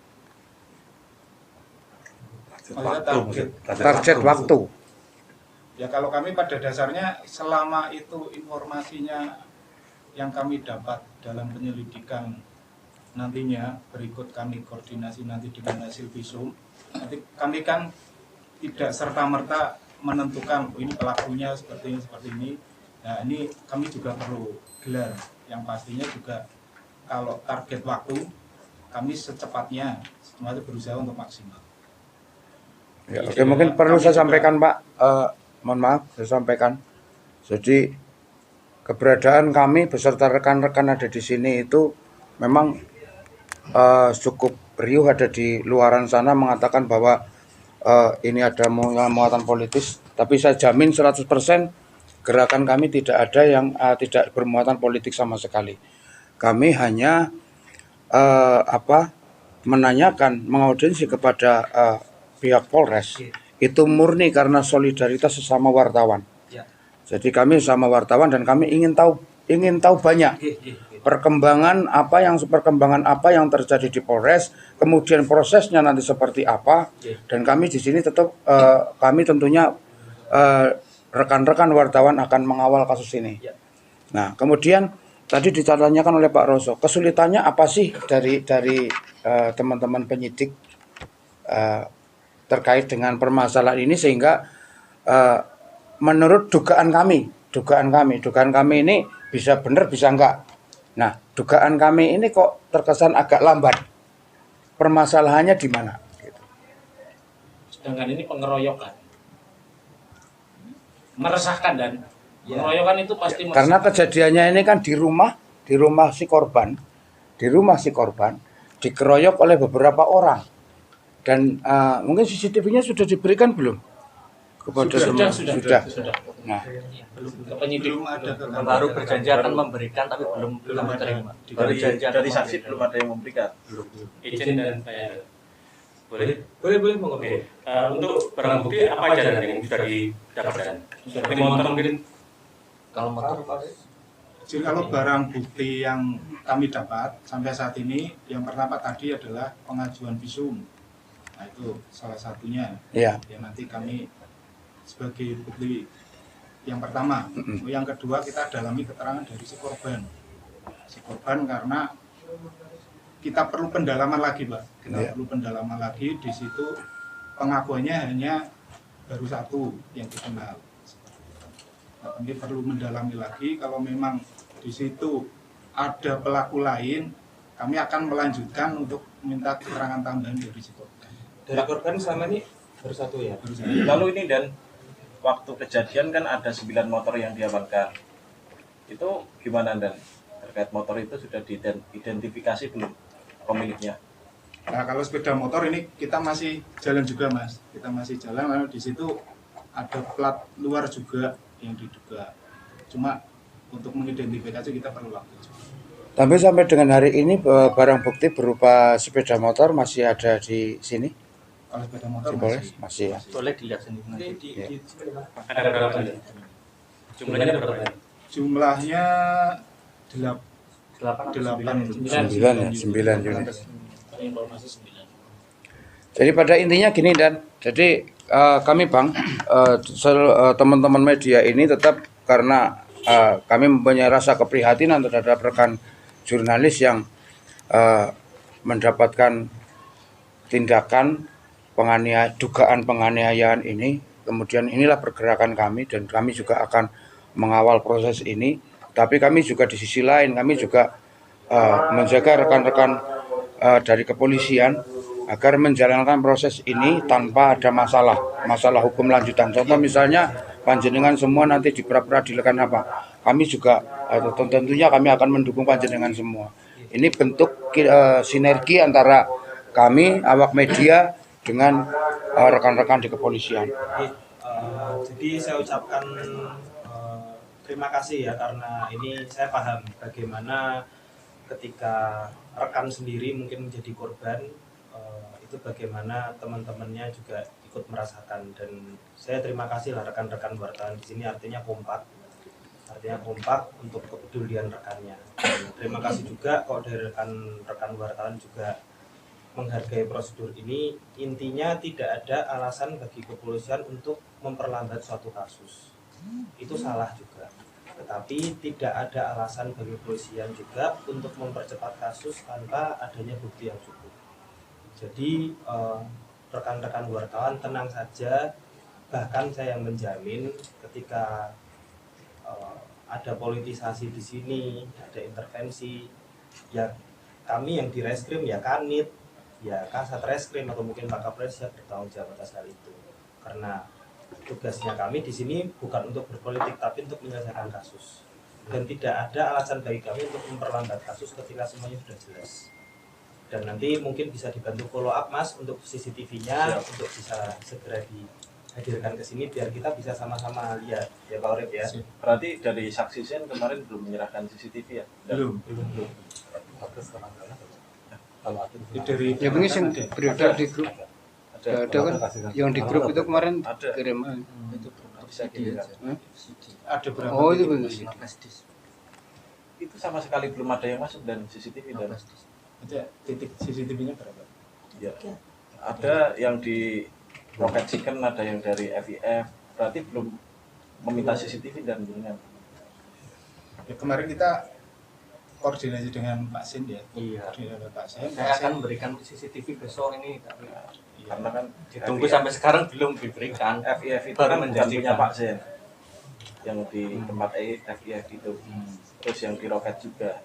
Target waktu. Ya kalau kami pada dasarnya selama itu informasinya yang kami dapat dalam penyelidikan nantinya, berikut kami koordinasi nanti dengan hasil visum, nanti kami kan tidak serta-merta menentukan oh, ini pelakunya seperti ini. Nah ini kami juga perlu gelar yang pastinya juga kalau target waktu kami secepatnya semua itu berusaha untuk maksimal. Ya, oke, mungkin perlu saya sampaikan Pak, mohon maaf saya sampaikan. Jadi keberadaan kami beserta rekan-rekan ada di sini itu memang cukup riuh, ada di luaran sana mengatakan bahwa ini ada muatan politis, tapi saya jamin 100% gerakan kami tidak ada yang tidak bermuatan politik sama sekali. Kami hanya menanyakan, mengaudiensi kepada pihak Polres itu murni karena solidaritas sesama wartawan. Jadi kami sama wartawan dan kami ingin tahu banyak perkembangan apa yang terjadi di Polres, kemudian prosesnya nanti seperti apa. Dan kami di sini tetap kami tentunya rekan-rekan wartawan akan mengawal kasus ini. Nah, kemudian tadi ditanyakan oleh Pak Roso, kesulitannya apa sih dari teman-teman penyidik terkait dengan permasalahan ini, sehingga menurut dugaan kami ini bisa benar bisa enggak. Nah, dugaan kami ini kok terkesan agak lambat. Permasalahannya di mana? Gitu. Sedangkan ini pengeroyokan, meresahkan dan Pengeroyokan itu pasti Karena kejadiannya ini kan di rumah si korban, dikeroyok oleh beberapa orang. Dan mungkin CCTV-nya sudah diberikan belum kepada semua? Sudah. Nah, ke penyidik. Belum ada Baru berjanji akan memberikan tapi belum kami terima. Baru janji Dari saksi belum ada yang memberikan. Izin dan bayar. Boleh monggo. Untuk barang bukti apa aja yang sudah didapatkan? Seperti motor mungkin. Kalau motor Jadi kalau barang bukti yang kami dapat sampai saat ini, yang pertama tadi adalah pengajuan visum. Nah itu salah satunya. ya. Ya nanti kami sebagai bukti yang pertama. Yang kedua kita dalami keterangan dari si korban. Si korban karena kita perlu pendalaman lagi, Pak. Kita perlu pendalaman lagi. Di situ pengakuannya hanya baru satu yang dikenal. Nah, kami perlu mendalami lagi. Kalau memang di situ ada pelaku lain, kami akan melanjutkan untuk minta keterangan tambahan dari si korban. Dari korban selama ini baru satu ya? Baru saja. Lalu ini dan waktu kejadian kan ada 9 motor yang diamankan. Itu gimana dan terkait motor itu sudah diidentifikasi belum pemiliknya? Nah kalau sepeda motor ini kita masih jalan juga, Mas. Kita masih jalan, lalu di situ ada plat luar juga yang diduga. Cuma untuk mengidentifikasi kita perlu waktu juga. Tapi sampai dengan hari ini barang bukti berupa sepeda motor masih ada di sini? Kalau sepeda motor masih ya. boleh dilihat sendiri. Ada berapa? Jumlahnya berapa? Jumlahnya 9 unit. Informasi 9. Jadi pada intinya gini dan jadi kami Bang, teman-teman media ini tetap karena kami mempunyai rasa keprihatinan terhadap rekan jurnalis yang mendapatkan tindakan dugaan penganiayaan ini. Kemudian inilah pergerakan kami dan kami juga akan mengawal proses ini. Tapi kami juga di sisi lain kami juga menjaga rekan-rekan dari kepolisian agar menjalankan proses ini tanpa ada masalah hukum lanjutan. Contoh misalnya panjenengan semua nanti di pra-peradilan apa, kami juga tentunya kami akan mendukung panjenengan semua. Ini bentuk sinergi antara kami awak media dengan rekan-rekan di kepolisian. Jadi saya ucapkan terima kasih ya, karena ini saya paham bagaimana ketika rekan sendiri mungkin menjadi korban, itu bagaimana teman-temannya juga ikut merasakan. Dan saya terima kasih lah rekan-rekan wartawan di sini, artinya kompak untuk kepedulian rekannya. Dan terima kasih juga kalau dari rekan-rekan wartawan juga menghargai prosedur ini. Intinya tidak ada alasan bagi kepolisian untuk memperlambat suatu kasus, itu salah juga. Tetapi tidak ada alasan bagi kepolisian juga untuk mempercepat kasus tanpa adanya bukti yang cukup. Jadi rekan-rekan wartawan tenang saja, bahkan saya menjamin ketika ada politisasi di sini, ada intervensi, ya kami yang di reskrim, ya Kanit, ya Kasat Reskrim atau mungkin Pak Kapolres siap bertanggung jawab atas hal itu. Karena tugasnya kami di sini bukan untuk berpolitik, tapi untuk menyelesaikan kasus. Dan tidak ada alasan bagi kami untuk memperlambat kasus ketika semuanya sudah jelas. Dan nanti mungkin bisa dibantu follow up Mas untuk CCTV-nya, untuk bisa segera dihadirkan ke sini biar kita bisa sama-sama lihat ya Pak Urip ya. Berarti dari saksi Sen kemarin belum menyerahkan CCTV ya? Belum. Dari ya mungkin yang berada di grup ada kan yang di grup itu kemarin kirim itu bisa ada berapa? Oh itu itu sama sekali belum ada yang masuk dan CCTV dan titik CCTV-nya berapa? Ya. Ada yang di Rocket Chicken, ada yang dari FIF, berarti belum meminta CCTV dan belum. Ya, kemarin kita koordinasi dengan Pak Sin ya. Iya. Dengan Pak Sin. Saya akan memberikan CCTV besok ini, tapi karena kan ditunggu sampai sekarang belum diberikan. FIF itu baru kan menjanjikan Pak Sin yang di tempat FIF itu, terus yang di Rocket juga.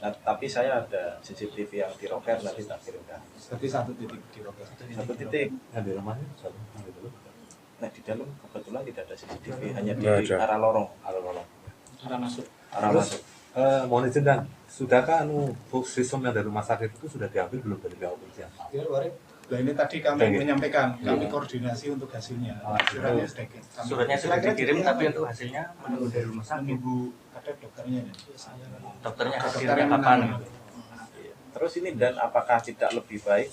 Nah, tapi saya ada CCTV yang di Rocket nanti tak kirimkan. Berarti satu titik di Rocket. Satu titik. Nah, di rumahnya Nah di dalam kebetulan tidak ada CCTV, hanya di arah lorong. arah masuk. Mohon izin Dan, sudahkah sistem yang dari rumah sakit itu sudah diambil belum dari pihak kepolisian? Nah ini tadi kami menyampaikan, kami koordinasi untuk hasilnya. Suratnya sudah dikirim tapi untuk hasilnya menunggu dari rumah sakit. Menunggu ada dokternya. Dokternya hasilnya kapan? Terus ini Dan, apakah tidak lebih baik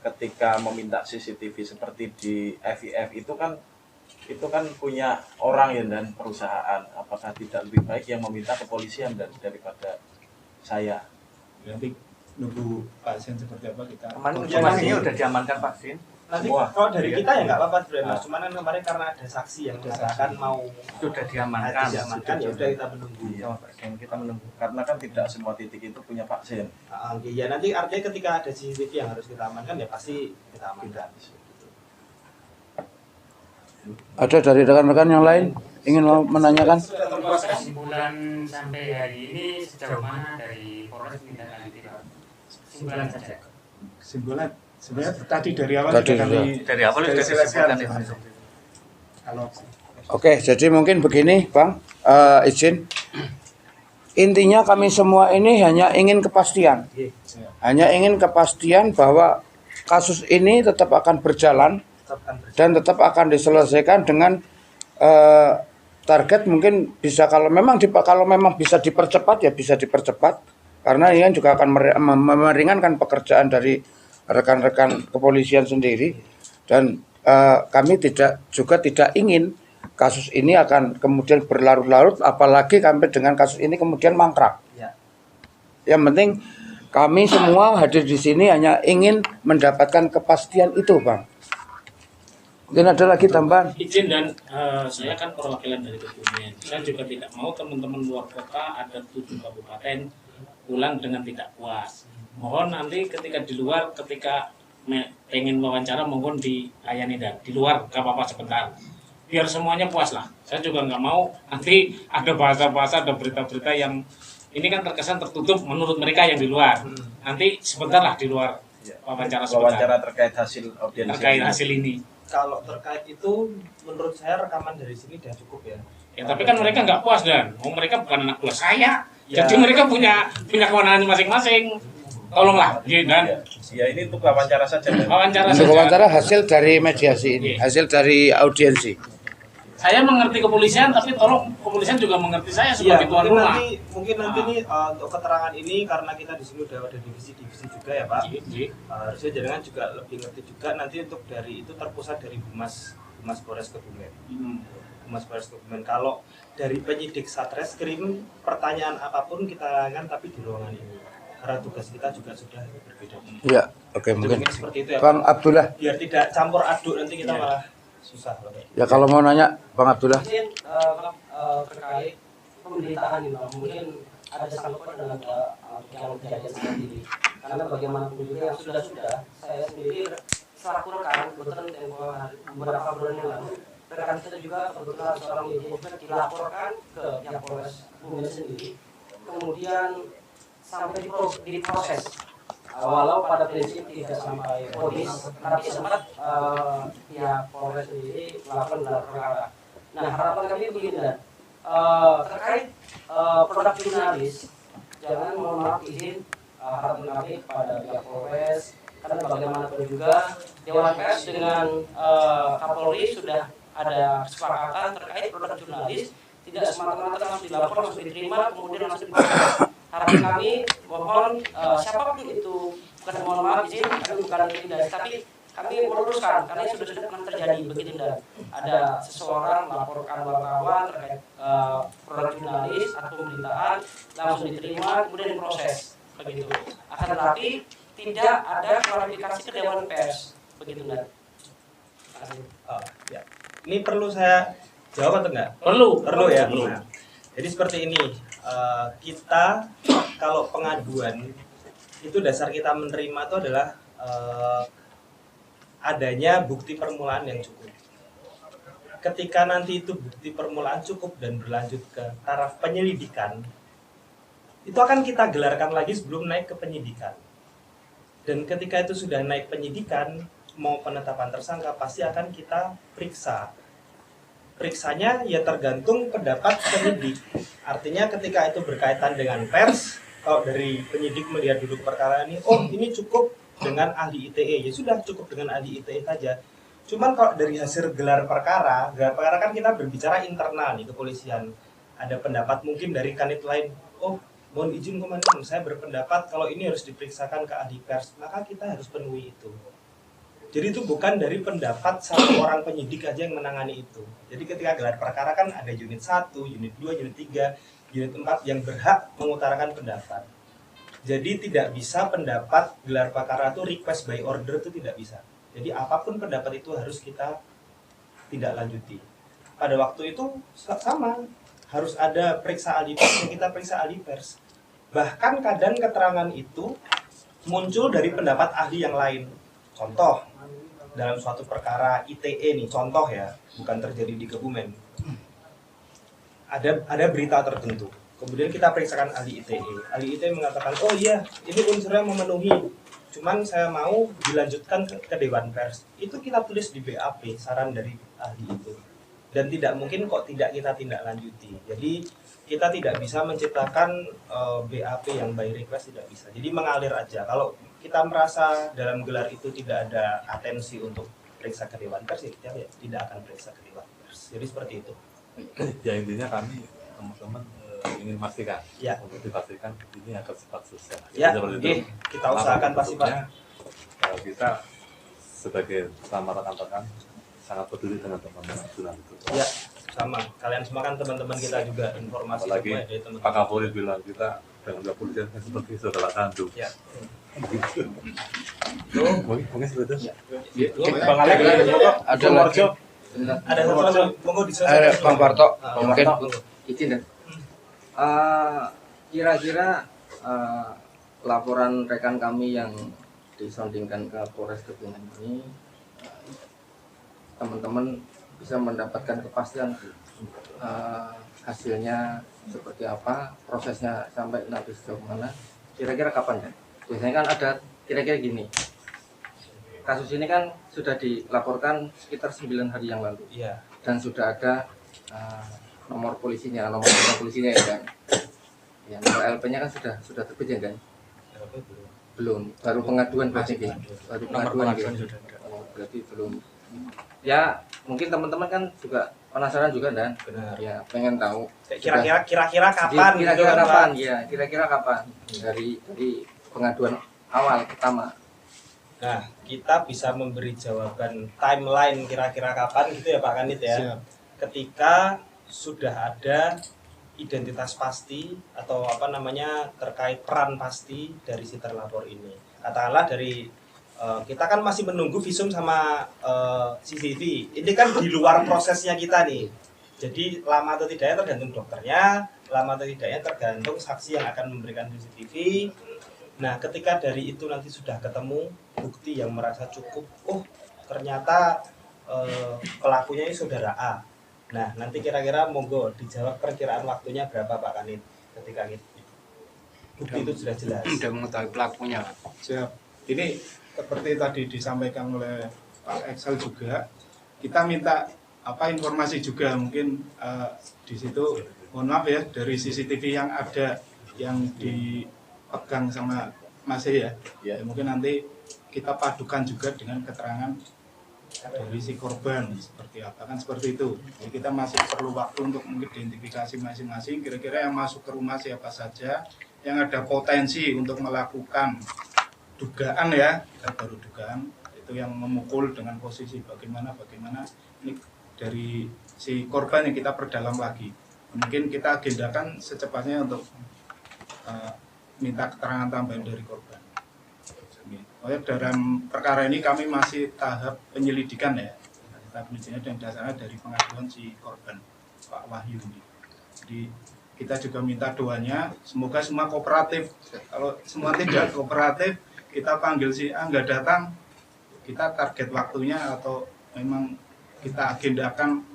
ketika meminta CCTV seperti di FIF itu kan punya orang ya Dan, perusahaan, apakah tidak lebih baik yang meminta kepolisian Dan daripada saya? Nanti nunggu vaksin seperti apa kita. Kemarin informasinya udah diamankan vaksin. Nanti kalau dari kita ya nggak apa-apa sebenarnya Mas, cuman kan kemarin karena ada saksi yang mengatakan mau sudah diamankan, ya udah kita menunggu. Kita menunggu. Karena kan tidak semua titik itu punya vaksin. Oke, ya nanti artinya ketika ada CCTV yang harus kita amankan ya pasti kita amankan. Ada dari rekan-rekan yang lain ingin menanyakan? Kesimpulan sampai hari ini sejauh mana dari Polres menindaklanjuti Pak? Kesimpulan saja. Kesimpulan sebenarnya tadi dari awal dari awal sudah disebutkan ya. Oke, jadi mungkin begini Bang, izin. Intinya kami semua ini hanya ingin kepastian. Hanya ingin kepastian bahwa kasus ini tetap akan berjalan dan tetap akan diselesaikan dengan target mungkin bisa kalau memang bisa dipercepat ya bisa dipercepat, karena ini kan juga akan meringankan pekerjaan dari rekan-rekan kepolisian sendiri, dan kami juga tidak ingin kasus ini akan kemudian berlarut-larut, apalagi sampai dengan kasus ini kemudian mangkrak. Yang penting kami semua hadir di sini hanya ingin mendapatkan kepastian itu, Bang. Mungkin ada lagi tambahan? Izin Dan, saya kan perwakilan dari Kebumen. Saya juga tidak mau teman-teman luar kota ada 7 kabupaten pulang dengan tidak puas. Mohon nanti ketika di luar, ketika pengen wawancara, mohon dilayani Dan. Di luar, gak apa-apa sebentar. Biar semuanya puas lah. Saya juga nggak mau nanti ada bahasa-bahasa, ada berita-berita yang ini kan terkesan tertutup menurut mereka yang di luar. Nanti sebentar lah di luar wawancara terkait hasil audiensi. Terkait hasil ini. Kalau terkait itu, menurut saya rekaman dari sini sudah cukup ya. Ya tapi kan mereka nggak puas Dan. Mereka bukan anak buah saya. Ya. Jadi mereka punya kewenangan masing-masing. Tolonglah, Dan. Ya ini untuk wawancara saja. Untuk wawancara hasil dari mediasi ini, hasil dari audiensi. Saya mengerti kepolisian, tapi tolong kepolisian juga mengerti saya sebagai tuan rumah. Mungkin nanti nih untuk keterangan ini karena kita di sini udah ada divisi-divisi juga ya Pak. Harusnya jaringan juga lebih ngerti juga. Nanti untuk dari itu terpusat dari Humas Polres Kebumen. Humas Polres Kebumen. Kalau dari penyidik Satreskrim, pertanyaan apapun kita lakukan tapi di ruangan ini. Karena tugas kita juga sudah berbeda. Iya, oke mungkin. Seperti itu ya, Bang Abdullah. Biar tidak campur aduk nanti kita malah susah. Ya kalau mau nanya Bang Abdullah. Mungkin terkait pemberitaan ini, mungkin ada sangkut dengan yang kejadian seperti ini. Karena bagaimanapun juga yang sudah saya sendiri selaku rekan kebetulan beberapa bulan yang lalu rekan kita juga kebetulan seorang media dilaporkan ke pihak Polres Kebumen sendiri, kemudian sampai diproses. Walau pada prinsip tidak sampai polis, tapi sempat pihak Polres sendiri melakukan gelar perkara. Nah harapan kami begini Dan, terkait produk jurnalis, jangan mohon maaf izin harapan kami kepada pihak Polres, karena bagaimanapun juga Dewan Pers dengan Kapolri sudah ada kesepakatan terkait produk jurnalis, tidak semata-mata langsung dilapor, langsung diterima, kemudian langsung diproses. Harapan kami, mohon siapapun itu, bukan mohon maaf izin, kami bukan intimidasi, tapi kami meluruskan, karena ini sudah pernah terjadi begitu Dan. Ada seseorang melaporkan wartawan terkait produk jurnalis atau pemberitaan, langsung diterima, kemudian diproses, begitu. Akan tetapi tidak ada klarifikasi ke Dewan Pers, begitu Dan. Ya. Ini perlu saya jawab atau enggak? Perlu ya. Nah, jadi seperti ini, kita kalau pengaduan itu dasar kita menerima itu adalah adanya bukti permulaan yang cukup. Ketika nanti itu bukti permulaan cukup dan berlanjut ke taraf penyelidikan, itu akan kita gelarkan lagi sebelum naik ke penyidikan. Dan ketika itu sudah naik penyidikan, mau penetapan tersangka pasti akan kita periksa. Periksanya ya tergantung pendapat penyidik. Artinya ketika itu berkaitan dengan pers, kalau dari penyidik melihat duduk perkara ini, oh ini cukup dengan ahli ITE, ya sudah cukup dengan ahli ITE saja. Cuman kalau dari hasil gelar perkara kan kita berbicara internal nih kepolisian. Ada pendapat mungkin dari kanit lain, oh mohon izin komandan, saya berpendapat kalau ini harus diperiksakan ke ahli pers, maka kita harus penuhi itu. Jadi itu bukan dari pendapat satu orang penyidik aja yang menangani itu. Jadi ketika gelar perkara kan ada unit 1, unit 2, unit 3, unit 4 yang berhak mengutarakan pendapat. Jadi tidak bisa pendapat gelar perkara itu request by order, itu tidak bisa. Jadi apapun pendapat itu harus kita tidak lanjuti. Pada waktu itu sama, harus ada periksa ahli pers, yang kita periksa ahli pers. Bahkan kadang keterangan itu muncul dari pendapat ahli yang lain. Contoh, dalam suatu perkara ITE nih, contoh ya, bukan terjadi di Kebumen. Ada berita tertentu. Kemudian kita periksakan ahli ITE. Ahli ITE mengatakan, oh iya, ini unsurnya memenuhi. Cuman saya mau dilanjutkan ke Dewan Pers. Itu kita tulis di BAP, saran dari ahli itu. Dan tidak mungkin kok tidak kita tindak lanjuti. Jadi kita tidak bisa menciptakan BAP yang by request, tidak bisa. Jadi mengalir aja. Kalau kita merasa dalam gelar itu tidak ada atensi untuk periksa ke Dewan Pers, ya kita tidak akan periksa ke Dewan Pers. Jadi seperti itu. Ya intinya kami teman-teman ingin memastikan, ya, untuk dipastikan ini akan sifat sosial. Ya, oke, kita usahakan pasti Pak. Kita sebagai sama rekan-rekan sangat peduli dengan teman-teman itu. Ya, sama. Kalian semua kan teman-teman kita juga, informasi apalagi semua dari teman-teman. Pak Kapolri bilang kita dengan kepolisian seperti saudara kandung. Ya. Mungkin seperti itu. Bang Alek, ada lagi. Ada satu, monggo diselesaikan. Bang Parto, mungkin izin deh. Kira-kira laporan rekan kami yang disondingkan ke Polres Kebumen ini, teman-teman bisa mendapatkan kepastian hasilnya seperti apa, prosesnya sampai nanti sejauh mana, kira-kira kapan ya? Biasanya kan ada kira-kira gini, kasus ini kan sudah dilaporkan sekitar 9 hari yang lalu, ya, dan sudah ada nomor polisinya ya kan, ya, nomor LP-nya kan sudah terbit ya kan? Belum, baru pengaduan berarti ya? Baru pengaduan gitu. Oh, berarti belum. Ya mungkin teman-teman kan juga penasaran juga dan ya pengen tahu kira-kira kapan, kira-kira kapan dari pengaduan awal pertama. Nah, kita bisa memberi jawaban timeline kira-kira kapan gitu ya Pak Kanit ya. Siap. Ketika sudah ada identitas pasti atau apa namanya terkait peran pasti dari si terlapor ini. Katakanlah dari kita kan masih menunggu visum sama CCTV. Ini kan di luar prosesnya kita nih. Jadi lama atau tidaknya tergantung dokternya, lama atau tidaknya tergantung saksi yang akan memberikan CCTV. Nah, ketika dari itu nanti sudah ketemu bukti yang merasa cukup, oh ternyata pelakunya ini saudara A. Nah, nanti kira-kira monggo dijawab perkiraan waktunya berapa Pak Kanit ketika bukti itu sudah jelas. Sudah mengetahui pelakunya. Siap. Ini seperti tadi disampaikan oleh Pak Excel juga, kita minta informasi juga mungkin di situ, mohon maaf ya, dari CCTV yang ada yang dipegang sama Mas ya, mungkin nanti kita padukan juga dengan keterangan dari si korban seperti apa, kan seperti itu. Jadi kita masih perlu waktu untuk mengidentifikasi masing-masing kira-kira yang masuk ke rumah siapa saja, yang ada potensi untuk melakukan dugaan ya, kita baru dugaan itu yang memukul dengan posisi bagaimana ini dari si korban yang kita perdalam lagi. Mungkin kita agendakan secepatnya untuk minta keterangan tambahan dari korban. Dalam perkara ini kami masih tahap penyelidikan ya, tahap penyelidikan dan dasarnya dari pengaduan si korban Pak Wahyu ini. Jadi kita juga minta doanya semoga semua kooperatif. Kalau semua tidak kooperatif, kita panggil si A nggak datang, kita target waktunya atau memang kita agendakan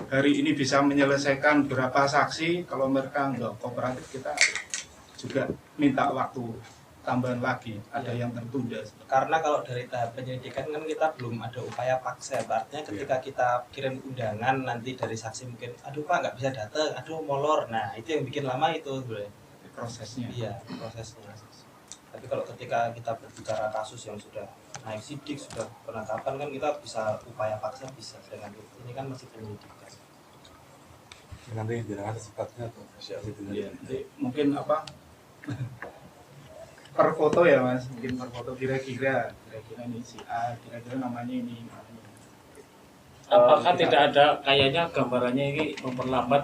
hari ini bisa menyelesaikan berapa saksi. Kalau mereka nggak kooperatif, kita juga minta waktu tambahan lagi, ada yang tertunda. Karena kalau dari tahap penyelidikan kan kita belum ada upaya paksa, artinya ketika kita kirim undangan nanti dari saksi mungkin, aduh Pak nggak bisa datang, aduh molor, nah itu yang bikin lama itu sebenarnya. Prosesnya. Iya, prosesnya. Tapi kalau ketika kita berbicara kasus yang sudah naik sidik, sudah penangkapan kan kita bisa upaya paksa bisa, dengan ini kan masih penyelidikan. Nanti jangan secepatnya atau ya, mungkin apa per foto ya Mas, mungkin per foto kira-kira ini si A, kira-kira namanya ini. Apakah tidak ada kayaknya gambarannya ini memperlambat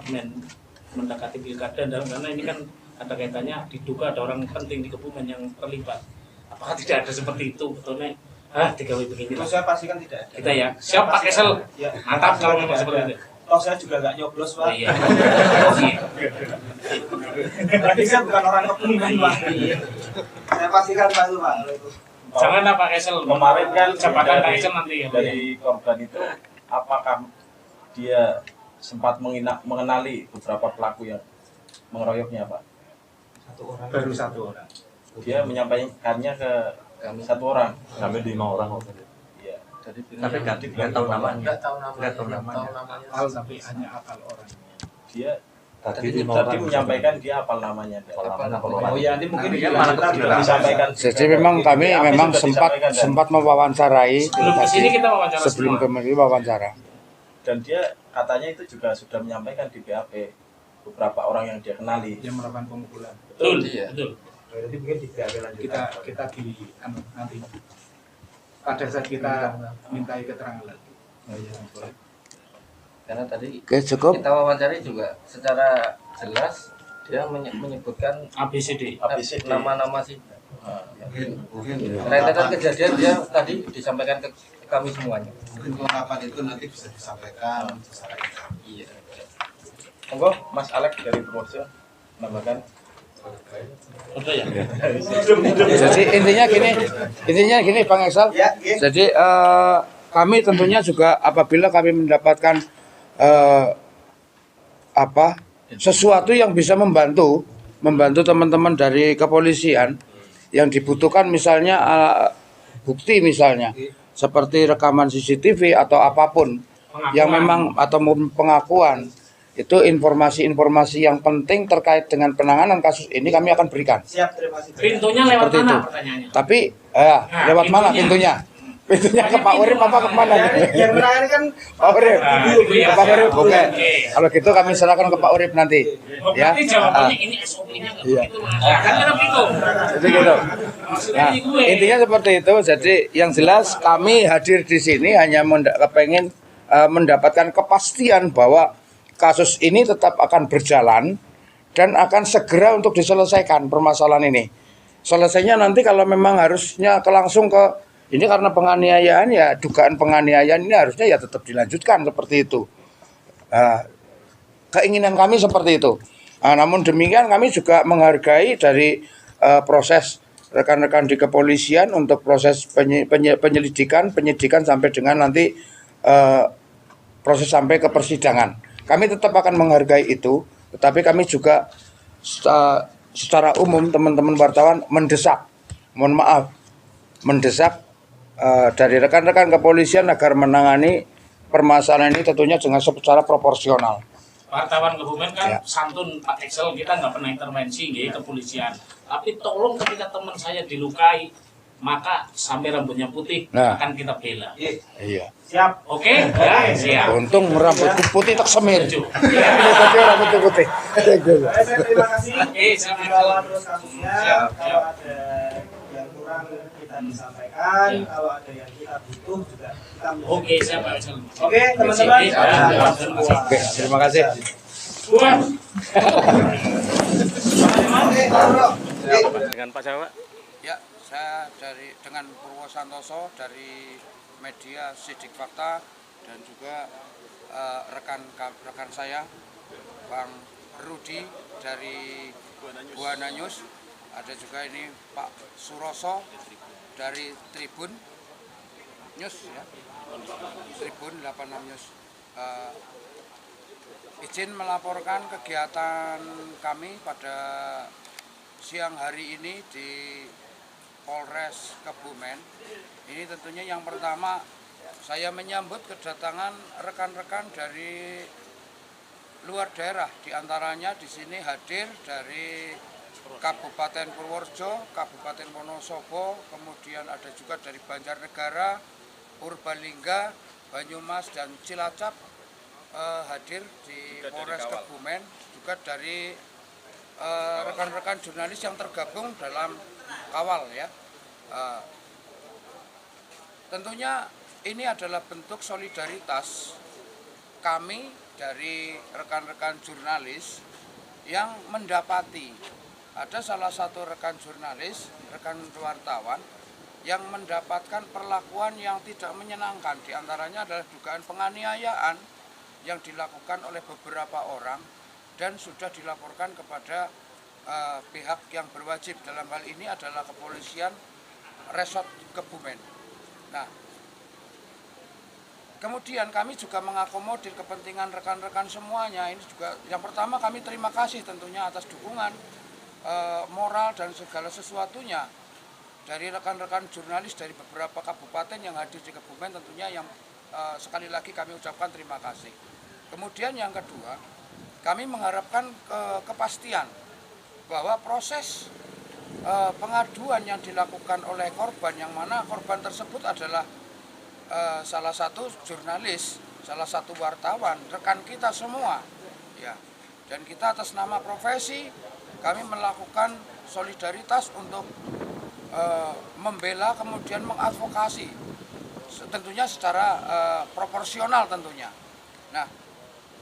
mendekati pilkada, dan karena ini kan ada kaitannya diduga ada orang penting di Kebumen yang terlibat. Apakah tidak ada seperti itu betulnya? Digawe begini. Saya pastikan tidak ada. Kita ya. Siap Pak Kesel. Ya. Mantap kalau memang seperti itu. Toh saya juga nggak nyoblos Pak. Iya. Tapi saya bukan orang Kebumen Pak. Saya pastikan Pak itu Pak. Jangan Pak Kesel. Kemarin kan jabatan Pak Kesel nanti ya. Dari korban itu, apakah dia sempat mengenali beberapa pelaku yang mengeroyoknya Pak? Baru satu orang. Dia menyampaikannya ke kami satu orang. Kami 5 orang waktu itu. Iya. Tapi nggak tahu namanya. Nggak tahu namanya. Hal tapi hanya akal orang. Dia tadi menyampaikan dia apal namanya. Oh ya, nanti mungkin dia disampaikan. Jadi memang kami memang sempat mewawancarai sebelum kemarin wawancara. Dan dia katanya itu juga sudah menyampaikan di BAP beberapa orang yang dia kenali. Yang melakukan pemukulan. Betul, betul. Berarti mungkin di BAP lanjut. Kita di nanti pada saat kita mintai keterangan lagi. Karena tadi cukup. Kita wawancari juga secara jelas dia menyebutkan ABCD nama-nama sih. Rentetan kejadian dia tadi disampaikan ke kami semuanya. Mungkin kelengkapan itu nanti bisa disampaikan secara Iya. Monggo Mas Alex dari Purworejo menambahkan. Udah ya. Jadi intinya gini Bang Eksal. Jadi kami tentunya juga apabila kami mendapatkan sesuatu yang bisa membantu teman-teman dari kepolisian yang dibutuhkan, misalnya bukti misalnya seperti rekaman CCTV atau apapun yang memang atau pengakuan, itu informasi-informasi yang penting terkait dengan penanganan kasus ini kami akan berikan. Siap, terima kasih. Pintunya lewat seperti mana itu. Pertanyaannya? Tapi lewat mana pintunya? Pintunya ke Pak Urip apa kemana? Yang terakhir kan Pak Urip. Ke Pak Urip. Oke. Kalau gitu kami serahkan ke Pak Urip nanti. Ya. Berarti jawabannya ini SOP-nya enggak begitu. Kan begitu. Jadi gitu. Nah, intinya seperti itu. Jadi yang jelas kami hadir di sini hanya kepengen mendapatkan kepastian bahwa kasus ini tetap akan berjalan dan akan segera untuk diselesaikan permasalahan ini. Selesainya nanti kalau memang harusnya langsung ke ini karena penganiayaan, ya dugaan penganiayaan ini harusnya ya tetap dilanjutkan seperti itu. Keinginan kami seperti itu. Namun demikian kami juga menghargai dari proses rekan-rekan di kepolisian untuk proses penyidikan sampai dengan nanti proses sampai ke persidangan. Kami tetap akan menghargai itu, tetapi kami juga secara umum teman-teman wartawan mendesak dari rekan-rekan kepolisian agar menangani permasalahan ini tentunya dengan secara proporsional. Wartawan Kebumen kan santun Pak Eksel, kita nggak pernah intervensi kepolisian. Tapi tolong ketika teman saya dilukai, maka sampai rambutnya putih akan kita bela. Iya. Siap. Oke? Ya, siap. Untung rambutku putih tak semir. Tapi rambutku putih. Saya terima kasih. Saya terus kasusnya. Kalau ada yang kurang kita disampaikan, kalau ada yang kita butuh juga kita. Oke, siap Pak Eksel. Oke, teman-teman. Oke, terima kasih. Dengan Pak Jawa. Ya, saya dengan Purwo Santoso dari media Sidik Fakta dan juga rekan saya Bang Rudi dari Buana News, ada juga ini Pak Suroso dari Tribun News ya, Tribun 86 News. Izin melaporkan kegiatan kami pada siang hari ini di Polres Kebumen. Ini tentunya yang pertama saya menyambut kedatangan rekan-rekan dari luar daerah, diantaranya di sini hadir dari Kabupaten Purworejo, Kabupaten Wonosobo, kemudian ada juga dari Banjarnegara, Purbalingga, Banyumas dan Cilacap hadir di Polres Kebumen, juga dari rekan-rekan jurnalis yang tergabung dalam Kawal ya. Tentunya ini adalah bentuk solidaritas kami dari rekan-rekan jurnalis yang mendapati ada salah satu rekan jurnalis, rekan wartawan yang mendapatkan perlakuan yang tidak menyenangkan. Di antaranya adalah dugaan penganiayaan yang dilakukan oleh beberapa orang dan sudah dilaporkan kepada pihak yang berwajib. Dalam hal ini adalah kepolisian Resort Kebumen. Nah, kemudian kami juga mengakomodir kepentingan rekan-rekan semuanya. Ini juga yang pertama kami terima kasih tentunya atas dukungan moral dan segala sesuatunya dari rekan-rekan jurnalis dari beberapa kabupaten yang hadir di Kebumen, tentunya yang sekali lagi kami ucapkan terima kasih. Kemudian yang kedua, kami mengharapkan kepastian bahwa proses pengaduan yang dilakukan oleh korban, yang mana korban tersebut adalah salah satu jurnalis, salah satu wartawan, rekan kita semua, ya. Dan kita atas nama profesi kami melakukan solidaritas untuk membela, kemudian mengadvokasi, tentunya secara proporsional tentunya. Nah,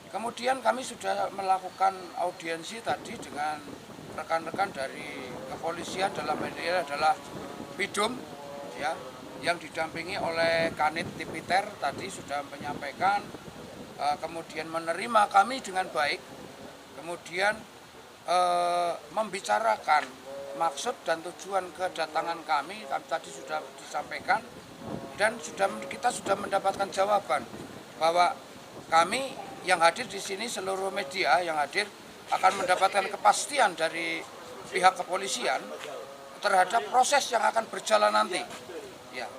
kemudian kami sudah melakukan audiensi tadi dengan rekan-rekan dari kepolisian, dalam ini adalah Bidum, ya, yang didampingi oleh Kanit Tipiter tadi sudah menyampaikan, kemudian menerima kami dengan baik, kemudian membicarakan maksud dan tujuan kedatangan kami tadi sudah disampaikan, dan kita sudah mendapatkan jawaban bahwa kami yang hadir di sini, seluruh media yang hadir akan mendapatkan kepastian dari pihak kepolisian terhadap proses yang akan berjalan nanti. Ya,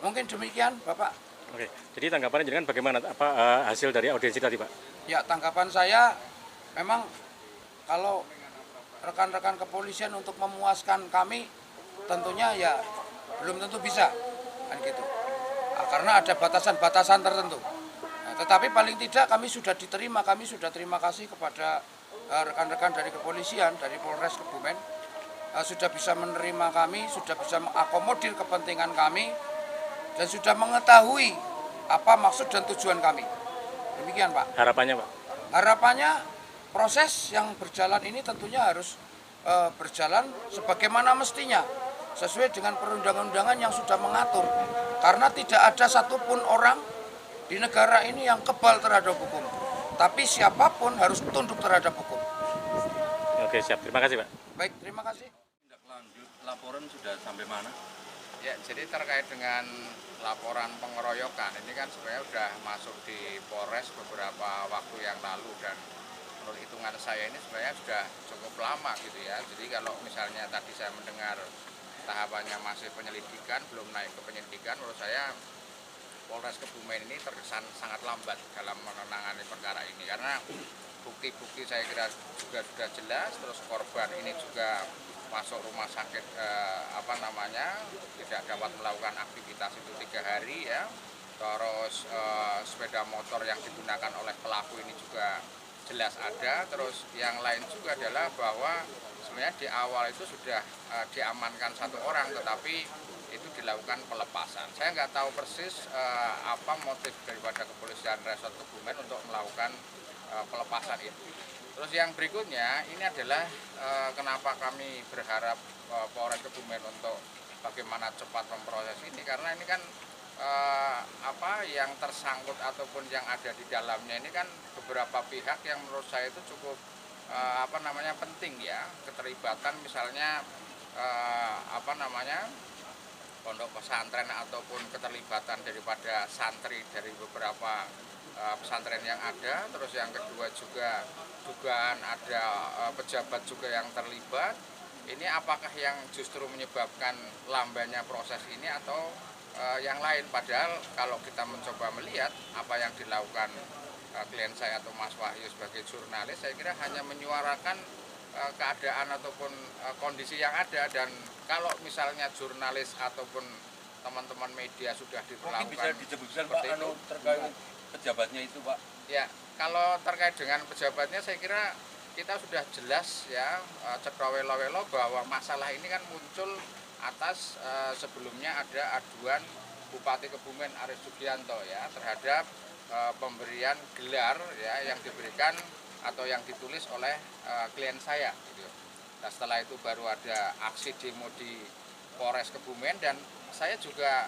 mungkin demikian, Bapak. Oke, jadi tanggapannya jangan bagaimana hasil dari audiensi tadi, Pak? Ya, tanggapan saya memang kalau rekan-rekan kepolisian untuk memuaskan kami tentunya ya belum tentu bisa, kan gitu. Karena ada batasan-batasan tertentu. Tetapi paling tidak kami sudah diterima, kami sudah terima kasih kepada rekan-rekan dari kepolisian, dari Polres Kebumen, sudah bisa menerima kami, sudah bisa mengakomodir kepentingan kami, dan sudah mengetahui apa maksud dan tujuan kami. Demikian, Pak. Harapannya, Pak? Harapannya proses yang berjalan ini tentunya harus berjalan sebagaimana mestinya, sesuai dengan perundang-undangan yang sudah mengatur. Karena tidak ada satupun orang di negara ini yang kebal terhadap hukum, tapi siapapun harus tunduk terhadap hukum. Oke, siap. Terima kasih, Pak. Baik, terima kasih. Tindak lanjut laporan sudah sampai mana? Ya, jadi terkait dengan laporan pengeroyokan ini kan sebenarnya sudah masuk di Polres beberapa waktu yang lalu, dan menurut hitungan saya ini sebenarnya sudah cukup lama gitu ya. Jadi kalau misalnya tadi saya mendengar tahapannya masih penyelidikan, belum naik ke penyidikan, menurut saya Polres Kebumen ini terkesan sangat lambat dalam menangani perkara ini, karena bukti-bukti saya kira juga sudah jelas. Terus korban ini juga masuk rumah sakit tidak dapat melakukan aktivitas itu 3 hari ya. Terus sepeda motor yang digunakan oleh pelaku ini juga jelas ada. Terus yang lain juga adalah bahwa sebenarnya di awal itu sudah diamankan 1 orang, tetapi itu dilakukan pelepasan. Saya nggak tahu persis apa motif daripada kepolisian Resort Kebumen untuk melakukan pelepasan itu. Terus yang berikutnya ini adalah kenapa kami berharap Polres Kebumen untuk bagaimana cepat memproses ini, karena ini kan yang tersangkut ataupun yang ada di dalamnya ini kan beberapa pihak yang menurut saya itu cukup penting ya, keterlibatan misalnya pondok pesantren ataupun keterlibatan daripada santri dari beberapa pesantren yang ada. Terus yang kedua juga dugaan ada pejabat juga yang terlibat. ini apakah yang justru menyebabkan lambannya proses ini atau yang lain. Padahal kalau kita mencoba melihat apa yang dilakukan klien saya atau Mas Wahyu sebagai jurnalis, saya kira hanya menyuarakan keadaan ataupun kondisi yang ada. Dan kalau misalnya jurnalis ataupun teman-teman media sudah diperlakukan mungkin bisa disebutkan Pak terkait pejabatnya itu Pak. Ya, kalau terkait dengan pejabatnya saya kira kita sudah jelas ya cetrawelo-welo bahwa masalah ini kan muncul atas sebelumnya ada aduan Bupati Kebumen Aris Sugianto ya terhadap pemberian gelar ya yang diberikan atau yang ditulis oleh klien saya gitu. Nah, setelah itu baru ada aksi demo di Polres Kebumen dan saya juga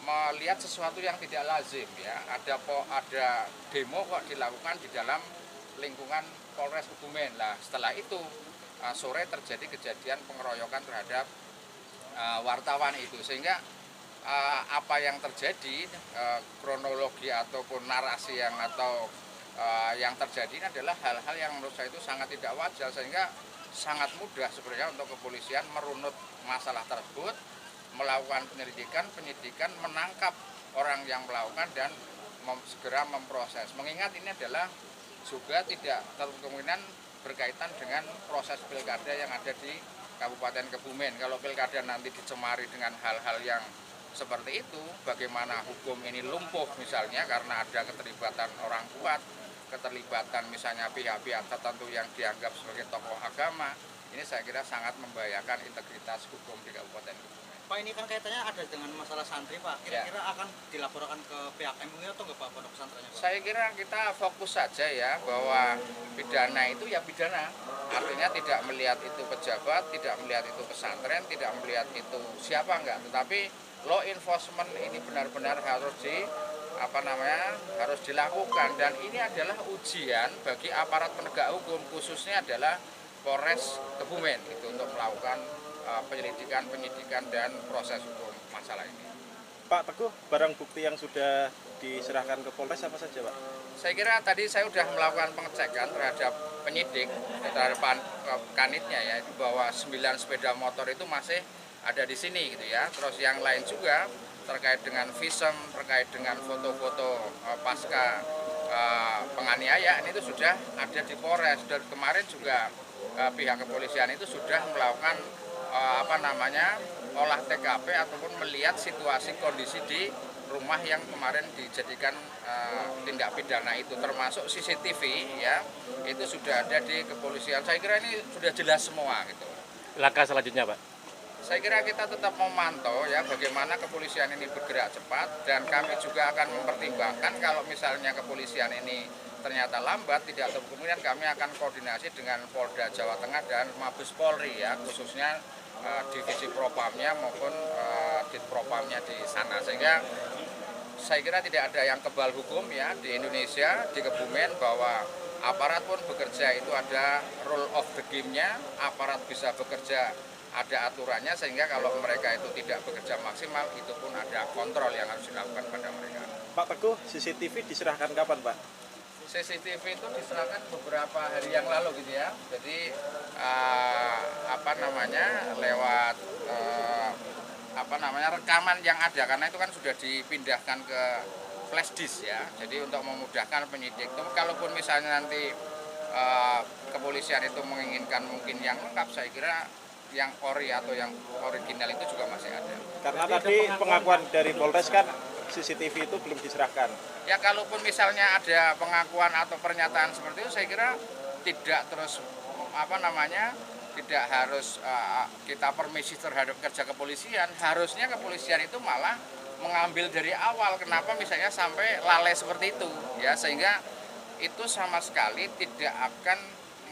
melihat sesuatu yang tidak lazim ya. Ada demo kok dilakukan di dalam lingkungan Polres Kebumen. Lah setelah itu sore terjadi kejadian pengeroyokan terhadap wartawan itu, sehingga apa yang terjadi kronologi ataupun narasi yang terjadi ini adalah hal-hal yang menurut saya itu sangat tidak wajar, sehingga sangat mudah sebenarnya untuk kepolisian merunut masalah tersebut, melakukan penyidikan, menangkap orang yang melakukan dan segera memproses. Mengingat ini adalah juga tidak kemungkinan berkaitan dengan proses pilkada yang ada di Kabupaten Kebumen. Kalau pilkada nanti dicemari dengan hal-hal yang seperti itu, bagaimana hukum ini lumpuh misalnya karena ada keterlibatan orang kuat, keterlibatan misalnya pihak-pihak tertentu yang dianggap sebagai tokoh agama, ini saya kira sangat membahayakan integritas hukum di Kabupaten Kebumen. Pak, ini kan kaitannya ada dengan masalah santri Pak, kira-kira akan dilaporkan ke pihak MUI atau enggak Pak pondok pesantrennya Pak? Saya kira kita fokus saja ya bahwa pidana itu ya pidana, artinya tidak melihat itu pejabat, tidak melihat itu pesantren, tidak melihat itu siapa enggak, tetapi law enforcement ini benar-benar harus dilakukan, dan ini adalah ujian bagi aparat penegak hukum, khususnya adalah Polres Kebumen itu untuk melakukan penyelidikan, penyidikan, dan proses hukum masalah ini. Pak Teguh, barang bukti yang sudah diserahkan ke Polres apa saja Pak? Saya kira tadi saya sudah melakukan pengecekan terhadap penyidik, terhadap kanitnya ya, bahwa 9 sepeda motor itu masih ada di sini gitu ya. Terus yang lain juga terkait dengan visum, terkait dengan foto-foto pasca penganiayaan itu sudah ada di Polres, dan kemarin juga pihak kepolisian itu sudah melakukan olah TKP ataupun melihat situasi kondisi di rumah yang kemarin dijadikan tindak pidana itu, termasuk CCTV ya, itu sudah ada di kepolisian. Saya kira ini sudah jelas semua gitu. Langkah selanjutnya Pak? Saya kira kita tetap memantau ya bagaimana kepolisian ini bergerak cepat, dan kami juga akan mempertimbangkan kalau misalnya kepolisian ini ternyata lambat, tidak terlalu kemudian kami akan koordinasi dengan Polda Jawa Tengah dan Mabes Polri ya, khususnya divisi propamnya maupun ditpropamnya di sana, sehingga saya kira tidak ada yang kebal hukum ya di Indonesia, di Kebumen, bahwa aparat pun bekerja itu ada rule of the game-nya, aparat bisa bekerja ada aturannya, sehingga kalau mereka itu tidak bekerja maksimal itu pun ada kontrol yang harus dilakukan pada mereka. Pak Teguh, CCTV diserahkan kapan Pak? CCTV itu diserahkan beberapa hari yang lalu gitu ya. Jadi lewat rekaman yang ada, karena itu kan sudah dipindahkan ke flash disk ya. Jadi untuk memudahkan penyidik itu, kalaupun misalnya nanti kepolisian itu menginginkan mungkin yang lengkap, saya kira yang ori atau yang original itu juga masih ada. Karena tadi pengakuan dari Polres kan CCTV itu belum diserahkan. Ya kalaupun misalnya ada pengakuan atau pernyataan seperti itu, saya kira tidak terus tidak harus kita permisi terhadap kerja kepolisian. Harusnya kepolisian itu malah mengambil dari awal. Kenapa misalnya sampai lalai seperti itu ya, sehingga itu sama sekali tidak akan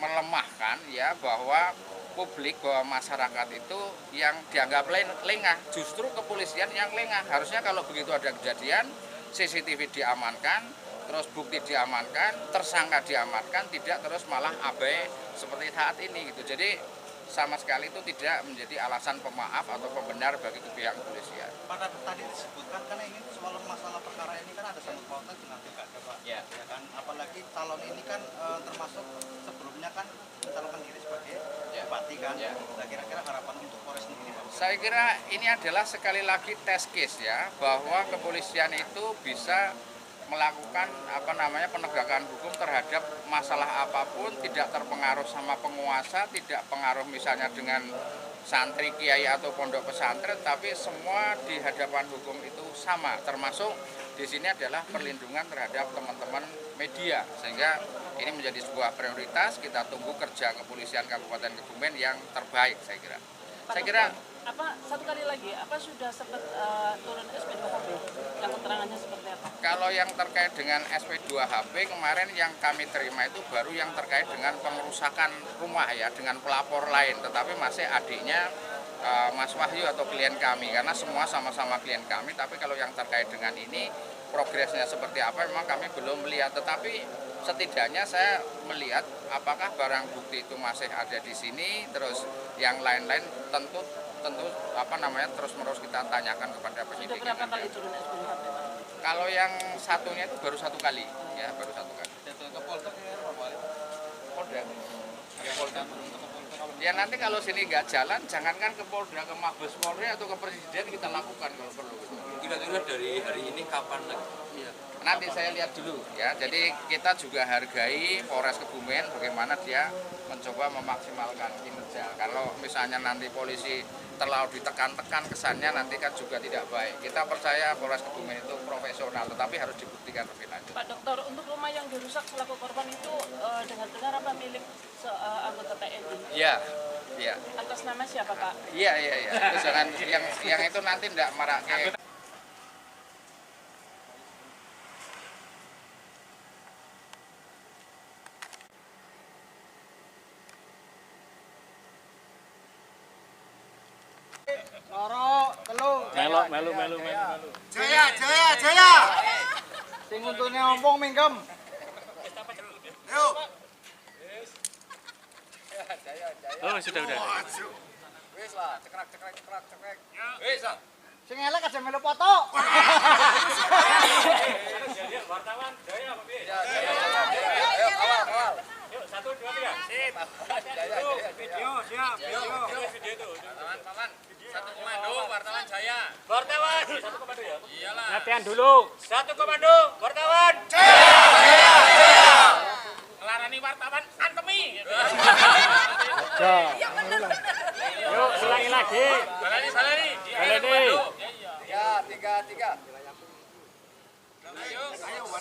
melemahkan ya bahwa publik, bahwa masyarakat itu yang dianggap lengah, justru kepolisian yang lengah. Harusnya kalau begitu ada kejadian, CCTV diamankan, terus bukti diamankan, tersangka diamankan, tidak terus malah abai seperti saat ini gitu. Jadi sama sekali itu tidak menjadi alasan pemaaf atau pembenar bagi pihak kepolisian. Pada tadi disebutkan kan ini soal masalah perkara ini kan ada sangkut pautan dengan pilkada Pak. Ya kan, apalagi calon ini kan termasuk sebelumnya kan mencalonkan diri sebagai bupati kan. Nah, kira-kira harapan untuk Polres sendiri Pak? Saya kira ini adalah sekali lagi test case ya, bahwa kepolisian itu bisa melakukan penegakan hukum terhadap masalah apapun, tidak terpengaruh sama penguasa, tidak pengaruh misalnya dengan santri, kiai atau pondok pesantren, tapi semua di hadapan hukum itu sama, termasuk di sini adalah perlindungan terhadap teman-teman media, sehingga ini menjadi sebuah prioritas. Kita tunggu kerja kepolisian Kabupaten Kebumen yang terbaik, saya kira. Saya kira satu kali lagi, sudah sempat turun SP2HP? Yang keterangannya seperti apa? Kalau yang terkait dengan SP2HP kemarin yang kami terima itu baru yang terkait dengan pengerusakan rumah ya, dengan pelapor lain, tetapi masih adiknya Mas Wahyu atau klien kami, karena semua sama-sama klien kami. Tapi kalau yang terkait dengan ini progresnya seperti apa memang kami belum melihat, tetapi setidaknya saya melihat apakah barang bukti itu masih ada di sini, terus yang lain-lain tentu terus-menerus kita tanyakan kepada penyidik. Sudah berapa kali turun SP2HP? Kalau yang satunya itu baru 1 kali, ya baru 1 kali. Ke Polda Polda. Ya nanti kalau sini nggak jalan, jangankan ke Polda, ke Mabes Polri atau ke Presiden kita lakukan kalau perlu. Kira-kira dari hari ini kapan lagi? Iya. Nanti saya lihat dulu ya. Jadi kita juga hargai Polres Kebumen bagaimana dia mencoba memaksimalkan kinerja. Kalau misalnya nanti polisi terlalu ditekan-tekan kesannya nanti kan juga tidak baik. Kita percaya Polres Kebumen itu profesional, tetapi harus dibuktikan lebih lanjut. Pak Dokter, untuk rumah yang dirusak selaku korban itu dengar-dengar apa milik anggota TNI? Iya. Atas nama siapa Pak? Iya. Terus jangan yang itu nanti tidak marah. Loro, telu. Melu. Jaya. Sing untune ompong minggem. Yuk. Jaya. Oh, sudah. Wis lah, cekrek. Wis lah. Sing elek aja melu foto. Wartawan, Jaya, Pak. Ayo, awal. Yuk, 1, 2, 3. Sip. Video, siap. Video itu. Wartawan. 1 komando, wartawan Jaya. Wartawan. 1 komando ya? Iyalah. Latihan dulu. 1 komando, wartawan. Jaya. Ngelarani wartawan antemi. Ya. Yuk, ulangi lagi. Balani. Ya, 3.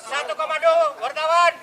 1 komando, wartawan.